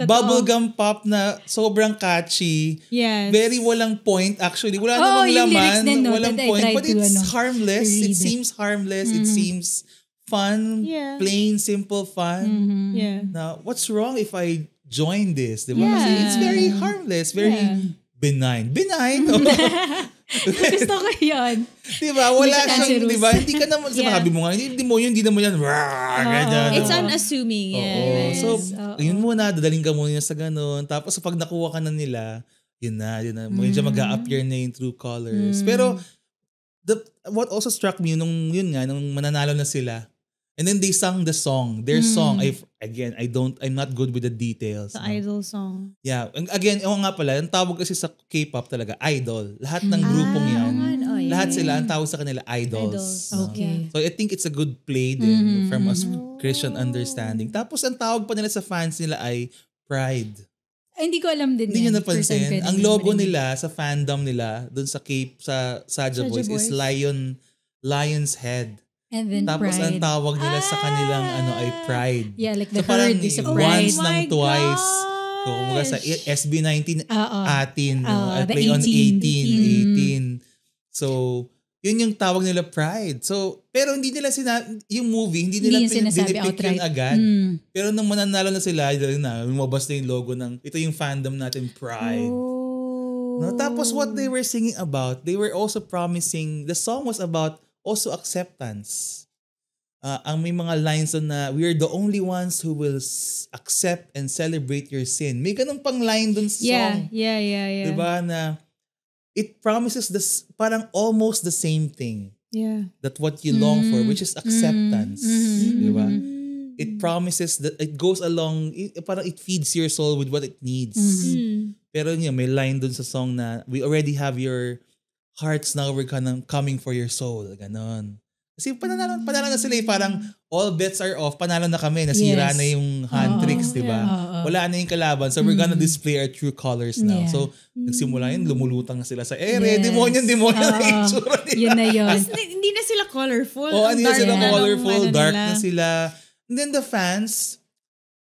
Bubblegum pop na sobrang catchy. Yes. Very walang point actually. Wala namang laman. Walang point. But it's harmless. It seems harmless. It seems fun. Yeah. Plain, simple fun. Yeah. Now, what's wrong if I join this? Diba? Kasi it's very harmless. Very benign. Benign? Gusto ko yun. Diba? Wala siyang, diba? Hindi ka naman, sabi mo nga, hindi mo yan. It's unassuming. Yes. So, yun muna, dadaling ka muna sa ganun. Tapos, pag nakuha ka na nila, yun na. Medyo mag-a-appear na yung true colors. Pero, what also struck me, nung mananalo na sila, and then they sang the song. Their song. I'm not good with the details. The idol song. Yeah. Again, nga pala, ang tawag kasi sa K-pop talaga, idol. Lahat ng grupong yan. Lahat sila, ang tawag sa kanila, idols. Okay. So I think it's a good play din from a Christian understanding. Tapos ang tawag pa nila sa fans nila ay Pride. Ay, hindi ko alam din. Hindi nyo napansin. Ang logo nila sa fandom nila, dun sa Saja Boys is lion's head. And then tapos Pride. ang tawag nila sa kanilang ay Pride. Yeah, like the so, herd is a Pride. Once lang twice. So kumbaga sa SB19 atin. Play on 18. So yun yung tawag nila Pride. So pero hindi nila yung movie, hindi nila dinipict yun agad. Pero nung mananalo na sila, lumabas na yung logo ng ito yung fandom natin, Pride. No? Tapos what they were singing about, they were also promising, the song was about also acceptance. Ang may mga lines na we are the only ones who will accept and celebrate your sin. May ganun pang line dun sa song. Yeah. Diba na it promises parang almost the same thing. Yeah. That what you long for, which is acceptance. Diba? It promises that it goes along, parang it feeds your soul with what it needs. Pero may line dun sa song na we already have your hearts now, we're coming for your soul. Ganon. Kasi panalo na sila parang all bets are off. Panalo na kami. Nasira na yung Huntrix, diba? Wala na yung kalaban. So we're gonna display our true colors now. Yeah. So nagsimula yun, lumulutang na sila sa ere. Demonyo na yung itsura nila. Yun na yun. Hindi na sila colorful. Hindi na sila colorful. Dark na sila. And then the fans,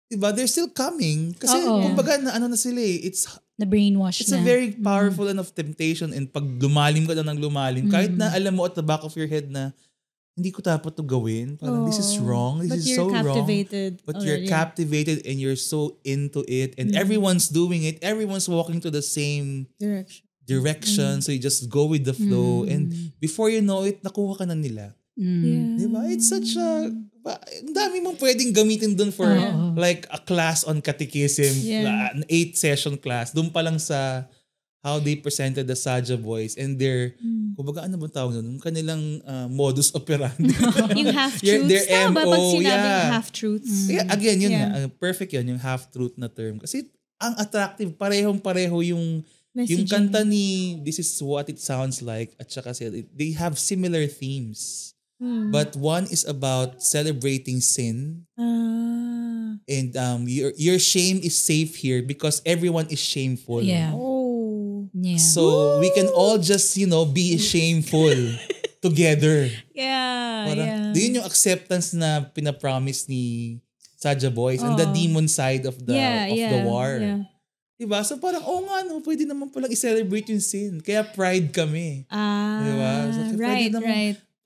diba, they're still coming. Kasi kumbaga na sila it's na-brainwash It's a very powerful enough temptation and pag lumalim ka na ng lumalim, kahit na alam mo at the back of your head na hindi ko dapat to gawin. Parang this is wrong. This is so wrong. But you're captivated and you're so into it and everyone's doing it. Everyone's walking to the same direction. So you just go with the flow and before you know it, nakuha ka na nila. Diba? It's such a... Ang dami mong pwedeng gamitin dun for like a class on catechism, an 8-session class. Dun pa lang sa how they presented the Saja Boys and their, kumbaga ano bang tawag nun? Kanilang modus operandi. Yung half-truths. Their MO. Pag sinabing half-truths? Yeah, again, yun nga. Perfect yun, yung half-truth na term. Kasi ang attractive, parehong-pareho yung Yung kanta ni This Is What It Sounds Like at saka they have similar themes. But one is about celebrating sin. And your shame is safe here because everyone is shameful. Yeah. Oh. Yeah. So we can all just, be shameful together. Yeah. Parang, yun yung acceptance na pinapromise ni Saja Boys and the demon side of the war. Yeah. Diba? So parang, pwede naman palang i-celebrate yung sin. Kaya pride kami. Diba? So,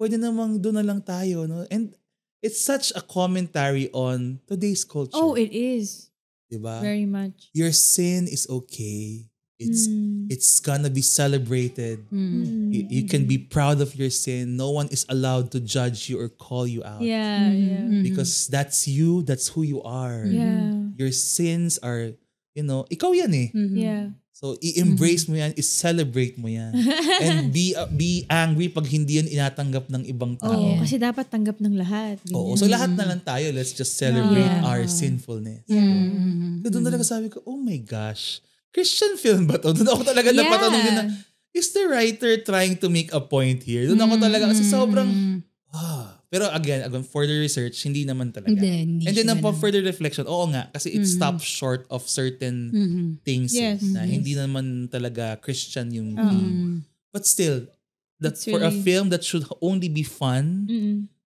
pwede namang doon na lang tayo. No? And it's such a commentary on today's culture. Oh, it is. Diba? Very much. Your sin is okay. It's gonna be celebrated. You can be proud of your sin. No one is allowed to judge you or call you out. Yeah. Because that's you. That's who you are. Yeah. Your sins are, ikaw yan eh. Yeah. So, i-embrace mo yan, i-celebrate mo yan. And be angry pag hindi yan inatanggap ng ibang tao. Kasi dapat tanggap ng lahat. Oo, so lahat na lang tayo, let's just celebrate our sinfulness. So, doon talaga sabi ko, oh my gosh, Christian film ba to? Doon ako talaga napatanong din na, is the writer trying to make a point here? Doon ako talaga, kasi sobrang, pero again, for the research, hindi naman talaga. Hindi And then for further reflection, oo nga, kasi it stops short of certain things na hindi naman talaga Christian yung theme. But still, for a film that should only be fun,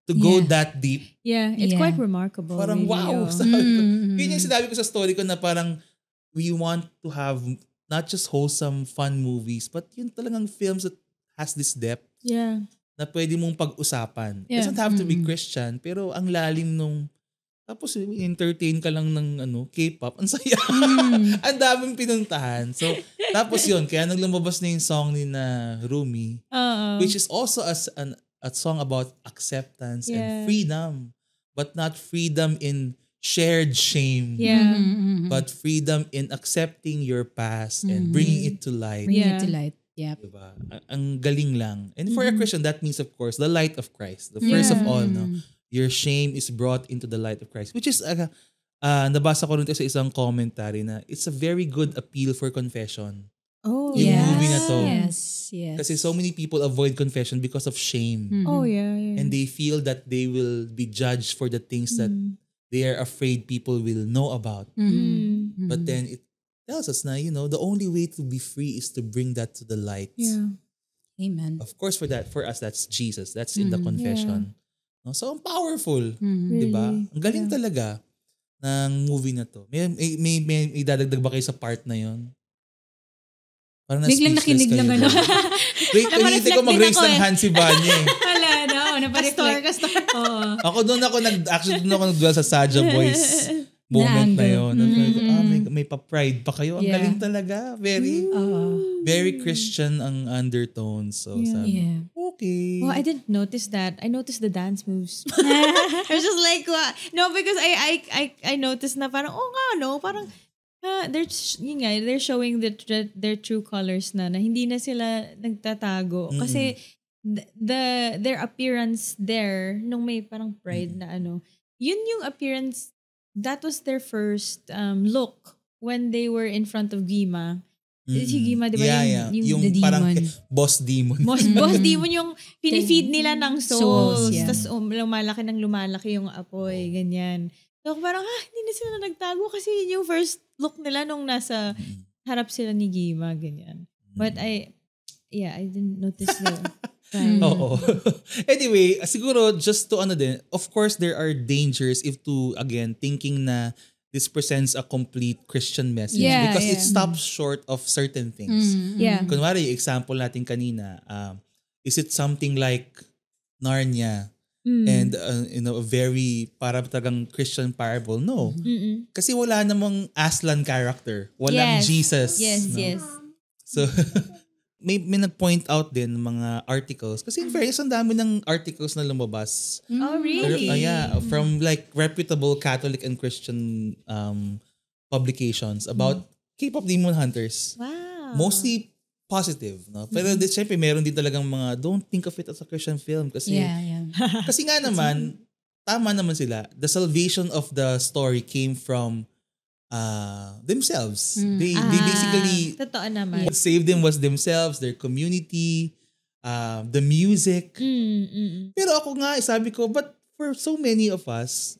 to go that deep. Yeah, it's quite remarkable. Parang really. wow. Yun yung sinabi ko sa story ko na parang we want to have not just wholesome, fun movies, but yun talagang films that has this depth. Yeah. Na pwede mong pag-usapan. It doesn't have to be Christian, pero ang lalim nung, tapos entertain ka lang ng K-pop, ang saya. Ang daming pinuntahan. So, tapos yun, kaya nang lumabas na yung song ni na Rumi, which is also a song about acceptance and freedom, but not freedom in shared shame, but freedom in accepting your past and bringing it to light. Bringing it to light. Yep. Diba? Ang galing lang. And for a Christian, that means, of course, the light of Christ. The first of all, no? Your shame is brought into the light of Christ. Which is, nabasa ko rin sa isang commentary na it's a very good appeal for confession. Oh, yung movie na to. Yes. Kasi so many people avoid confession because of shame. Oh, yeah. And they feel that they will be judged for the things that they are afraid people will know about. But then it tells us na, the only way to be free is to bring that to the light. Yeah. Amen. Of course, for us, that's Jesus. That's in the confession. No? So, ang powerful. Really? Diba? Ang galing talaga ng movie na to. May idadagdag ba kayo sa part na yon? Parang biglang nakinig lang ano. Wait, hinihintay ko mag-raise ng hand si Vanya eh. Wala na. Kastor. Ako doon ako nag-dwell sa Saja Boys moment na yun. May pa-pride pa kayo. Ang galing talaga. Very Christian ang undertone. So, sabi, okay. Well, I didn't notice that. I noticed the dance moves. I was just like, what? No, because I noticed na parang, parang, they're showing their true colors na hindi na sila nagtatago. Kasi, their appearance there, nung may parang pride na yun yung appearance. That was their first look when they were in front of Gima. Si Gima, di ba? Yung the parang demon. boss demon. Boss demon yung pinifeed nila ng souls. Tapos lumalaki yung apoy, ganyan. So parang, hindi na sila nagtago kasi yun yung first look nila nung nasa harap sila ni Gima, ganyan. But I didn't notice the... Oo. Anyway, siguro just to of course there are dangers if again, thinking na this presents a complete Christian message because it stops short of certain things. Kunwari, example natin kanina, is it something like Narnia and a very parang tagang Christian parable? No. Kasi wala namang Aslan character. Walang Jesus. Yes. So may nag-point out din mga articles. Kasi in fairness, ang dami ng articles na lumabas. Oh, really? From like reputable Catholic and Christian publications about K-pop Demon Hunters. Wow. Mostly positive. No? Pero syempre, meron din talagang mga don't think of it as a Christian film. Kasi, kasi nga naman, tama naman sila. The salvation of the story came from themselves. They basically Totoo naman. what saved them was themselves, their community, the music. Pero ako nga, sabi ko, but for so many of us,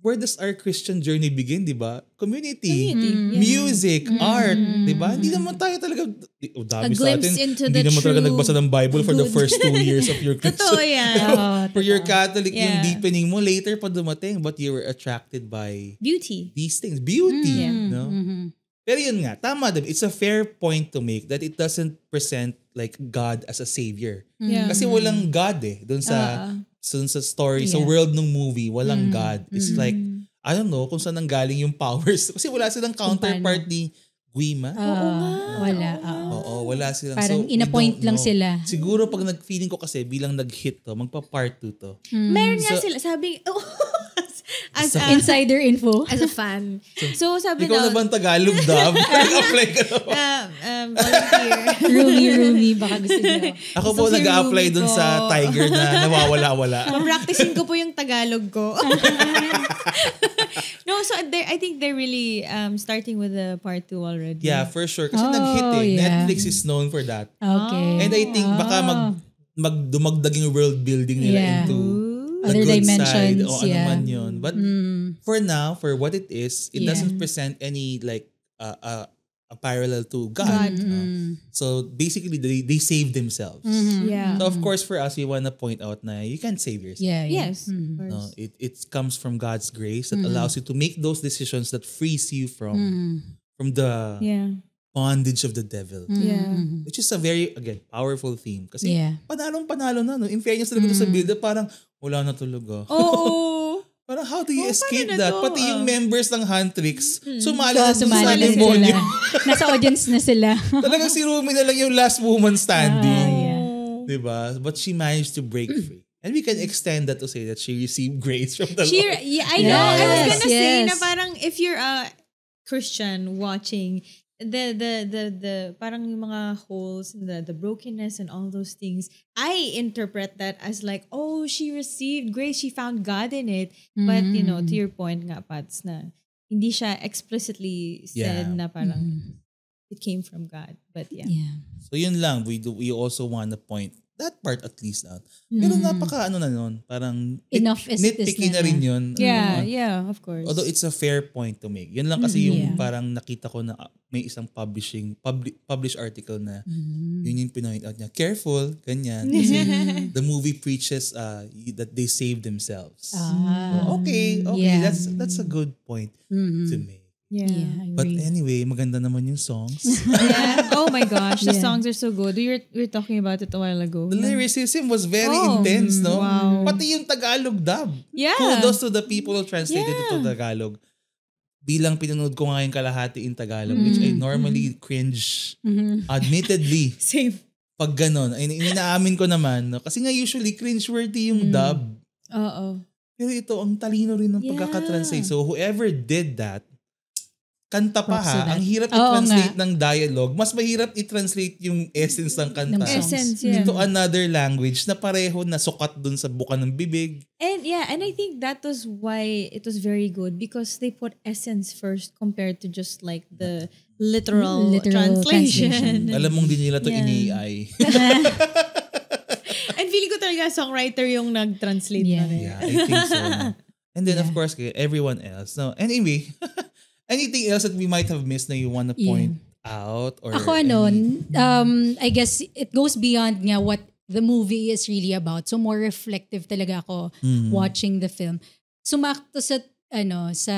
where does our Christian journey begin, di ba? Community, music, art, di ba? Hindi naman tayo talaga, dami sa atin, hindi naman talaga nagbasa ng Bible for the first 2 years of your Christian. Totoo yan. For your Catholic, yung deepening mo, later pa dumating, but you were attracted by Beauty. these things. Beauty, no? Pero yun nga, tama din. It's a fair point to make that it doesn't present like God as a savior. Yeah. Kasi walang God doon sa story, sa world ng movie, walang God. It's like, I don't know kung saan nanggaling yung powers. Kasi wala silang counterpart ni Guima. Wala. Oo, wala silang. Parang we inapoint don't lang know. sila. Siguro pag nag-feeling ko kasi bilang nag-hit to, magpa-part 2 to. Meron nga sila, sabi, as Insider info. as a fan. So sabi Ikaw na ba ang Tagalog dub? Nag-apply ka na ba? volunteer. Rumi, baka gusto niyo. Ako po si nag-apply Rumi dun po. sa Tiger na nawawala-wala. Practicing ko po yung Tagalog ko. No, so I think they're really starting with the part 2 already. Yeah, for sure. Kasi nag-hit yeah. Netflix is known for that. Okay. And I think baka magdumagdag yung world building nila into the other good dimensions. side o ano man yun. But for now, for what it is, it doesn't present any like a parallel to God. So basically, they save themselves. Yeah. So of course, for us, we want to point out na you can't save yourself. Yeah. Yes. Of No, course. it comes from God's grace that allows you to make those decisions that frees you from the Yeah. bondage of the devil. Yeah. Which is a very, again, powerful theme. Kasi Yeah. panalo na. No? In fairness talaga sa build-up, parang wala na tulog. Oo. Parang how do you escape paano na that? to? Pati yung members ng Huntrix, sumali na sa Sumali na demonyo. sila. Nasa audience na sila. Talagang si Rumi na lang yung last woman standing. Yeah. Diba? But she managed to break free. And we can extend that to say that she received grace from the Lord. Yeah, I know. I was Yes, gonna say yes. na parang if you're a Christian watching the parang yung mga holes, the brokenness and all those things, I interpret that as like, oh, she received grace, she found God in it. But you know, to your point nga, Pats, na hindi siya explicitly said na parang it came from God. But yeah. So yun lang, we also want to point that part at least out. Pero napaka ano na nun, parang Enough is nitpicky na rin yun. Yeah, of course. Although it's a fair point to make. Yun lang kasi yung parang nakita ko na may isang published article na yun yung pinoint out niya. Careful, ganyan. Kasi the movie preaches that they save themselves. So, okay, Yeah. that's a good point to make. Yeah. I But agree. anyway, maganda naman yung songs. Yeah. Oh my gosh, the songs are so good. We were talking about it a while ago. The lyricism was very Oh, intense, no? wow. Pati yung Tagalog dub. Yeah. Kudos to the people who translated it to Tagalog. Bilang pinanood ko nga yung kalahati in Tagalog, which I normally cringe, admittedly, Same. pag ganon. Inaamin ko naman, no? Kasi nga usually cringe-worthy yung dub. Oo. Pero ito, ang talino rin ng pagkakatranslate. So whoever did that, kanta pa Props to that. Ang hirap Oo i-translate ng dialogue. Mas mahirap i-translate yung essence ng kanta. Ng songs. Essence, yeah. Into another language na pareho na sukat dun sa buka ng bibig. And I think that was why it was very good because they put essence first compared to just like the literal translation. Alam mong di nila to in-AI. And feeling ko talaga songwriter yung nag-translate na rin. Yeah, I think so. And then of course, everyone else. No, anyway, anything else that we might have missed na you want to point out? Or Ako I guess it goes beyond nga what the movie is really about. So more reflective talaga ako watching the film. Sumakto sa sa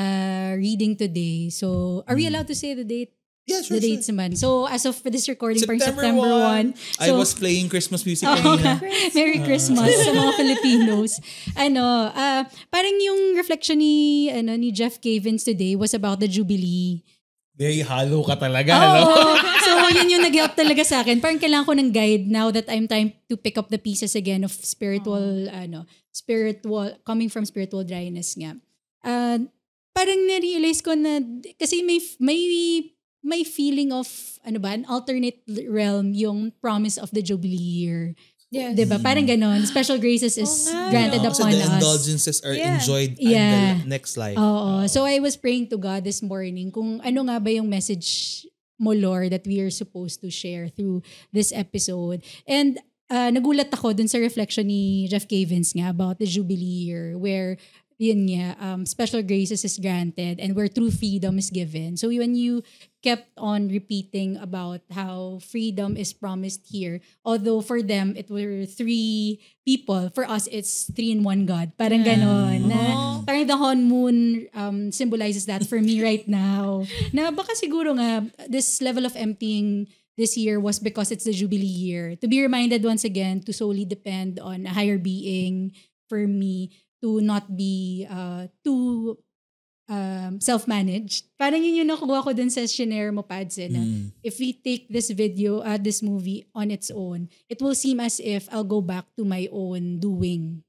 reading today. So are we allowed to say the date? Yeah, sure, The dates naman. So as of this recording, parang September September 1. 1. I was playing Christmas music kanina. Merry Christmas sa mga Filipinos. Parang yung reflection ni Jeff Cavins today was about the Jubilee. Very hollow ka talaga, no? So yun yung nag-help talaga sa akin. Parang kailangan ko ng guide now that I'm time to pick up the pieces again of spiritual, coming from spiritual dryness nga. Parang na-realize ko na, kasi may feeling of, an alternate realm yung promise of the Jubilee year. Yes. Diba? Parang ganon. Special graces is granted So upon the us. indulgences are enjoyed in Yeah. the next life. Oo. So I was praying to God this morning kung ano nga ba yung message mo, Lord, that we are supposed to share through this episode. And nagulat ako dun sa reflection ni Jeff Cavins nga about the Jubilee year where yun nga, special graces is granted and where true freedom is given. So when you kept on repeating about how freedom is promised here, although for them, it were 3 people, for us, it's 3 in 1 God. Parang ganon. Na, parang the honeymoon symbolizes that for me right now. Na baka siguro nga, this level of emptying this year was because it's the Jubilee year. To be reminded once again to solely depend on a higher being for me, to not be too self-managed. Parang yun yung nakuha ko dun sa shinare mo, Pads, na if we take this video, this movie on its own, it will seem as if I'll go back to my own doing.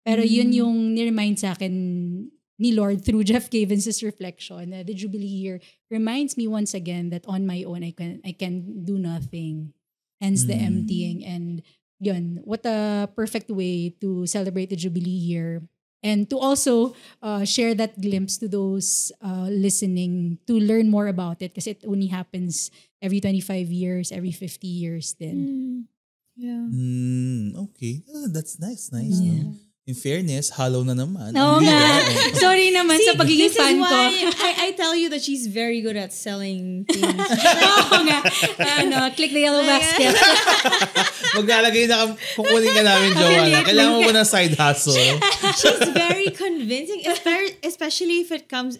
Pero yun yung ni-remind sa akin ni Lord through Jeff Cavins' reflection. The Jubilee year reminds me once again that on my own, I can do nothing. Hence the emptying. And yun, what a perfect way to celebrate the Jubilee year. And to also share that glimpse to those listening to learn more about it because it only happens every 25 years, every 50 years then. Yeah. Okay. That's nice. No? In fairness, hollow na naman. Oo nga. Sorry naman sa pagiging fan ko. I tell you that she's very good at selling things. Oo nga. Click the yellow basket. Maglalagay na kukunin ka namin, Joanna. Kailangan mo ng side hustle. She's very convincing, especially if it comes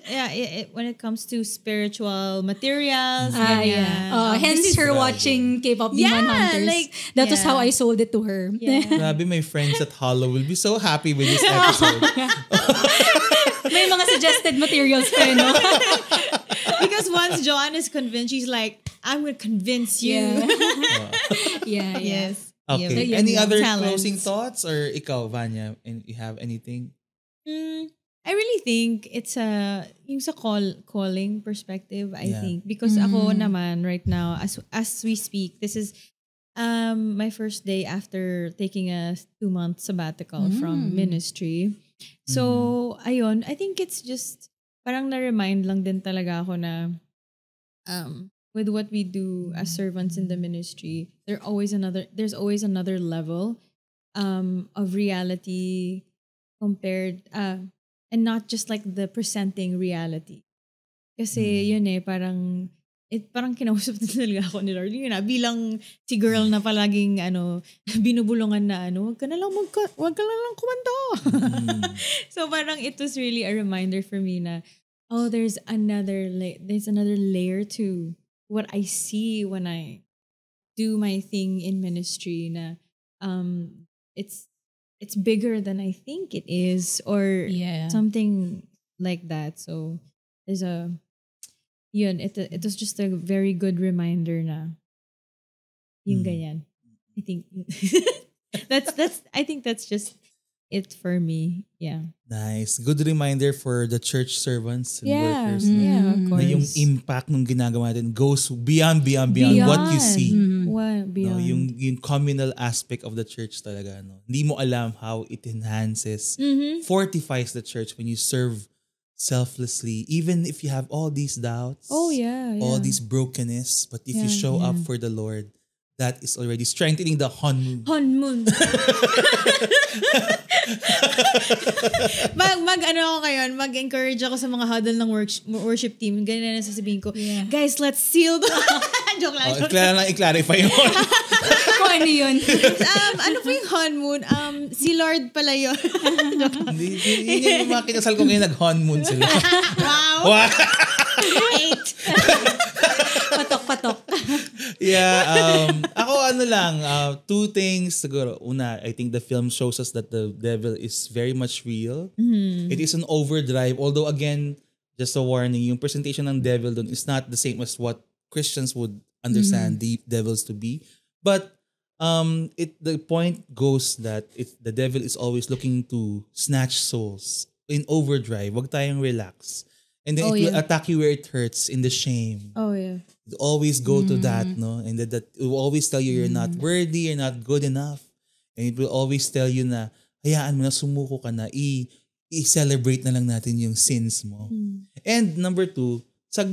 when it comes to spiritual materials. Hence her watching K-pop Demon Hunters. Like, that was how I sold it to her. Yeah. Grabe, my friends at Hollow will be so happy with this episode. May mga suggested materials pa, no? Because once Joanna is convinced, she's like, I'm going to convince you. Yeah. Yes. Okay. Yeah, Any other talents. closing thoughts? Or ikaw, Vanya, and you have anything? I really think it's yung sa calling perspective, I think. Because ako naman right now, as we speak, this is my first day after taking a 2-month sabbatical from ministry. So, ayun, I think it's just, parang na-remind lang din talaga ako na with what we do as servants in the ministry, there's always another level of reality compared, and not just like the presenting reality. Kasi yun parang kinausap din talaga ako ni Lord. Yun bilang si girl na palaging binubulungan na wag ka na lang kumanta. So parang it was really a reminder for me na, there's another layer to what I see when I do my thing in ministry na it's bigger than I think it is or something like that. So there's it was just a very good reminder na yung ganyan. I think I think that's just it for me. Yeah. Nice. Good reminder for the church servants and workers. Yeah, of course. Na yung impact ng ginagawa natin goes beyond what you see. Beyond. Yung communal aspect of the church talaga. Hindi mo alam how it enhances, fortifies the church when you serve selflessly, even if you have all these doubts, all these brokenness, but if you show up for the Lord, that is already strengthening the honmoon. Mag-encourage ako sa mga huddle ng worship team. Ganyan na sasabihin ko, guys, let's seal the... Joke lang. I-clarify mo. Kung ano yun. Ano po yung honmoon? Si Lord pala yun. Hindi yung mga kinasal ko ngayon nag-honmoon sila. Wow. 8. Patok. Yeah, ako two things siguro. Una, I think the film shows us that the devil is very much real. It is an overdrive. Although again, just a warning, yung presentation ng devil dun is not the same as what Christians would understand the devils to be. But the point goes that the devil is always looking to snatch souls in overdrive. Wag tayong relax. And then it will attack you where it hurts, in the shame. Oh, yeah. It always go to that, no? And that it will always tell you you're not worthy, you're not good enough. And it will always tell you na, hayaan mo na, sumuko ka na, i-celebrate na lang natin yung sins mo. And number 2,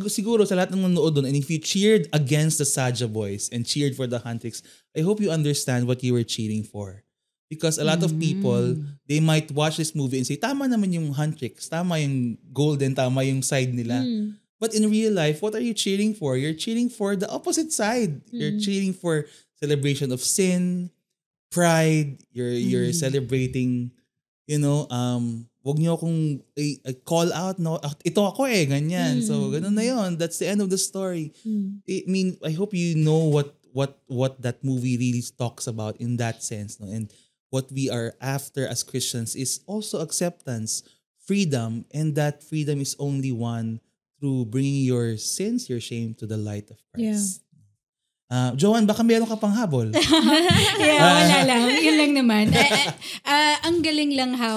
siguro sa lahat ng nanonood doon, and if you cheered against the Saja Boys and cheered for the Huntrix, I hope you understand what you were cheering for. Because a lot of people, they might watch this movie and say, tama naman yung Huntrix, tama yung Golden, tama yung side nila. But in real life, what are you cheering for? You're cheering for the opposite side. You're cheering for celebration of sin, pride. You're celebrating, wag niyo akong call out, no? Ito ako ganyan. So, ganun na yun. That's the end of the story. I hope you know what that movie really talks about in that sense, no? And what we are after as Christians is also acceptance, freedom, and that freedom is only won through bringing your sins, your shame to the light of Christ. Joanne, baka meron ka pang habol? Wala lang. Yun lang naman. Ang galing lang how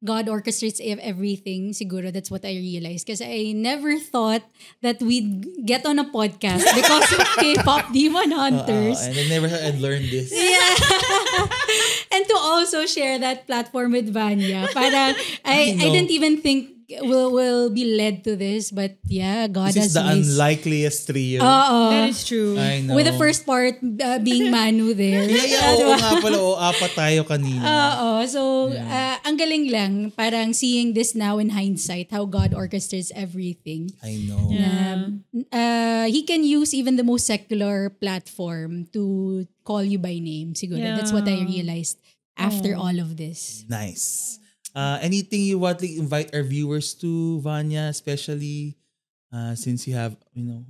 God orchestrates everything. Siguro that's what I realized. Kasi I never thought that we'd get on a podcast because of K-pop Demon Hunters. And I never had learned this. Yeah. And to also share that platform with Vanya. Parang, I didn't even think will be led to this, but yeah, God this is has the ways. Unlikeliest trio. That is true. I know. With the first part being Manu there. Oo nga pala, apat tayo kanina. So ang galing lang, parang seeing this now in hindsight, how God orchestrates everything. I know. He can use even the most secular platform to call you by name. Siguro that's what I realized after all of this. Nice. Anything you want to invite our viewers to, Vanya, especially since you have,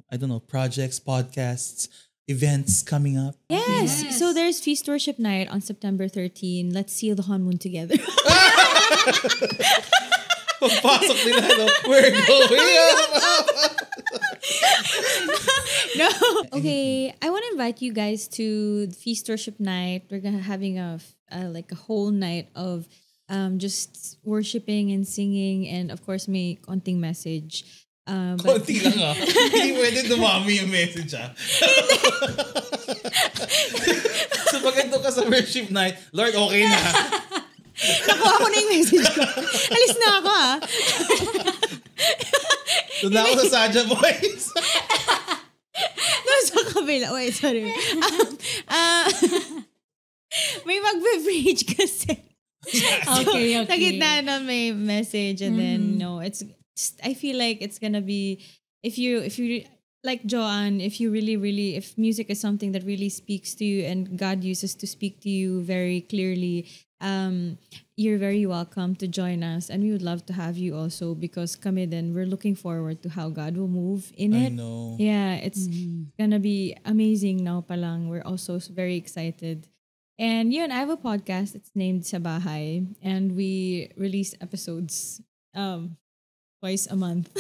I don't know, projects, podcasts, events coming up? Yes. So there's Feast Worship Night on September 13. Let's seal the honeymoon together. Pagpasok nila, no? We're going No. Okay, I want to invite you guys to Feast Worship Night. We're having a whole night of just worshiping and singing, and of course may konting message. Konti lang Hindi pwede dumami yung message So pag ito ka sa worship night, Lord, okay na. Nakuha ko na yung message ko. Alis na ako Doon na ako sa Saja Boys. Doon sa kabila. Wait, sorry. May magbe-preach kasi. Okay. Sa gitna na may message, and then I feel like it's gonna be, if you like Joanne, if music is something that really speaks to you and God uses to speak to you very clearly, you're very welcome to join us, and we would love to have you also, because kami din, we're looking forward to how God will move in it. I know. Yeah, it's gonna be amazing now palang. We're also very excited. And I have a podcast. It's named Sa Bahay, and we release episodes twice a month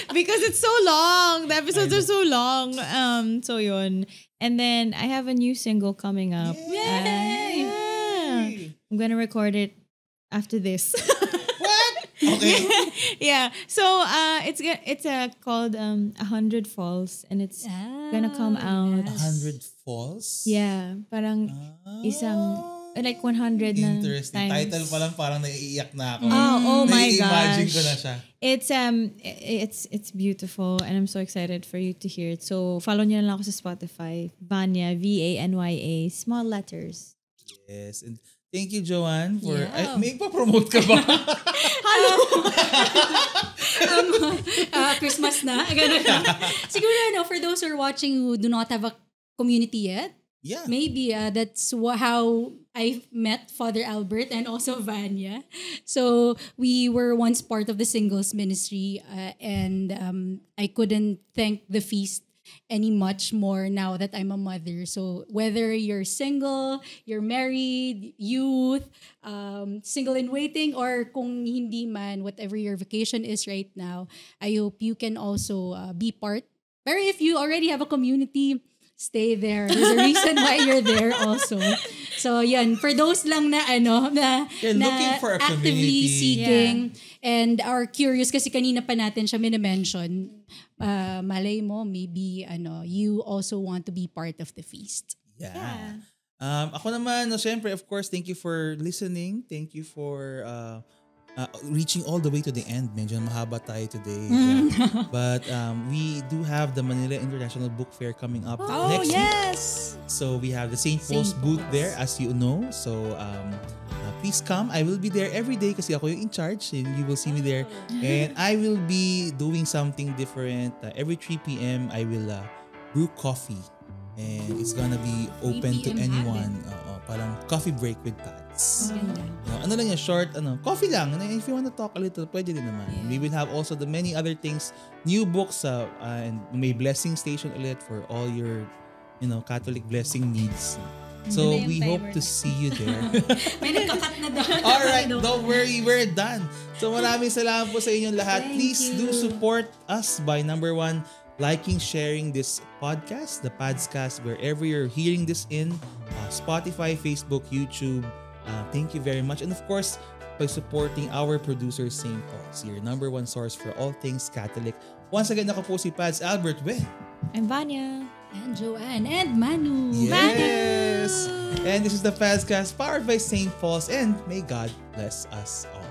because it's so long. The episodes are so long. So yun. And then I have a new single coming up. Yay! I'm gonna record it after this. What? Okay. Yeah. So it's called 100 Falls, and it's gonna come out. 100 Falls? Yeah, parang isang like 100 na interesting. times. Title pa lang parang naiiyak na ako. Oh my gosh. Imagine ko na siya. It's beautiful, and I'm so excited for you to hear it. So follow niyo na lang ako sa Spotify, Vanya, Vanya, small letters. Yes, and thank you, Joanne, for may pa-promote ka ba? Christmas na. Siguro, for those who are watching who do not have a community yet, maybe that's how I met Father Albert and also Vanya. So we were once part of the singles ministry, and I couldn't thank the feast any much more now that I'm a mother. So whether you're single, you're married, youth, single in waiting, or kung hindi man, whatever your vacation is right now, I hope you can also be part. But if you already have a community, stay there. There's a reason why you're there also. So yan, for those lang na looking for a actively community. seeking and are curious, kasi kanina pa natin siya minimension, malay mo maybe you also want to be part of the feast. Yeah. Ako naman, no, syempre, of course, thank you for listening. Thank you for reaching all the way to the end. Medyo mahaba tayo today. But we do have the Manila International Book Fair coming up next week. So we have the St. Paul's booth there, as you know. So please come. I will be there every day kasi ako yung in charge. And you will see me there. And I will be doing something different. Every 3 p.m. I will brew coffee. And it's gonna be open to anyone. Parang coffee break with Pads. Ano lang yan, short, coffee lang. And if you wanna talk a little, pwede din naman. Yeah. We will have also the many other things, new books, and may blessing station ulit for all your, Catholic blessing needs. So we hope to see you there. May nagkakat na daw. Alright, don't worry, we're done. So maraming salamat po sa inyong lahat. Please do support us by number 1, liking, sharing this podcast, the Padscast, wherever you're hearing this in, Spotify, Facebook, YouTube. Thank you very much. And of course, by supporting our producer, St. Paul's, your number 1 source for all things Catholic. Once again, ako po si Pads Albert with... I'm Vanya. And Joanne. And Manu. Yes! Manu. And this is the Padscast powered by St. Paul's, and may God bless us all.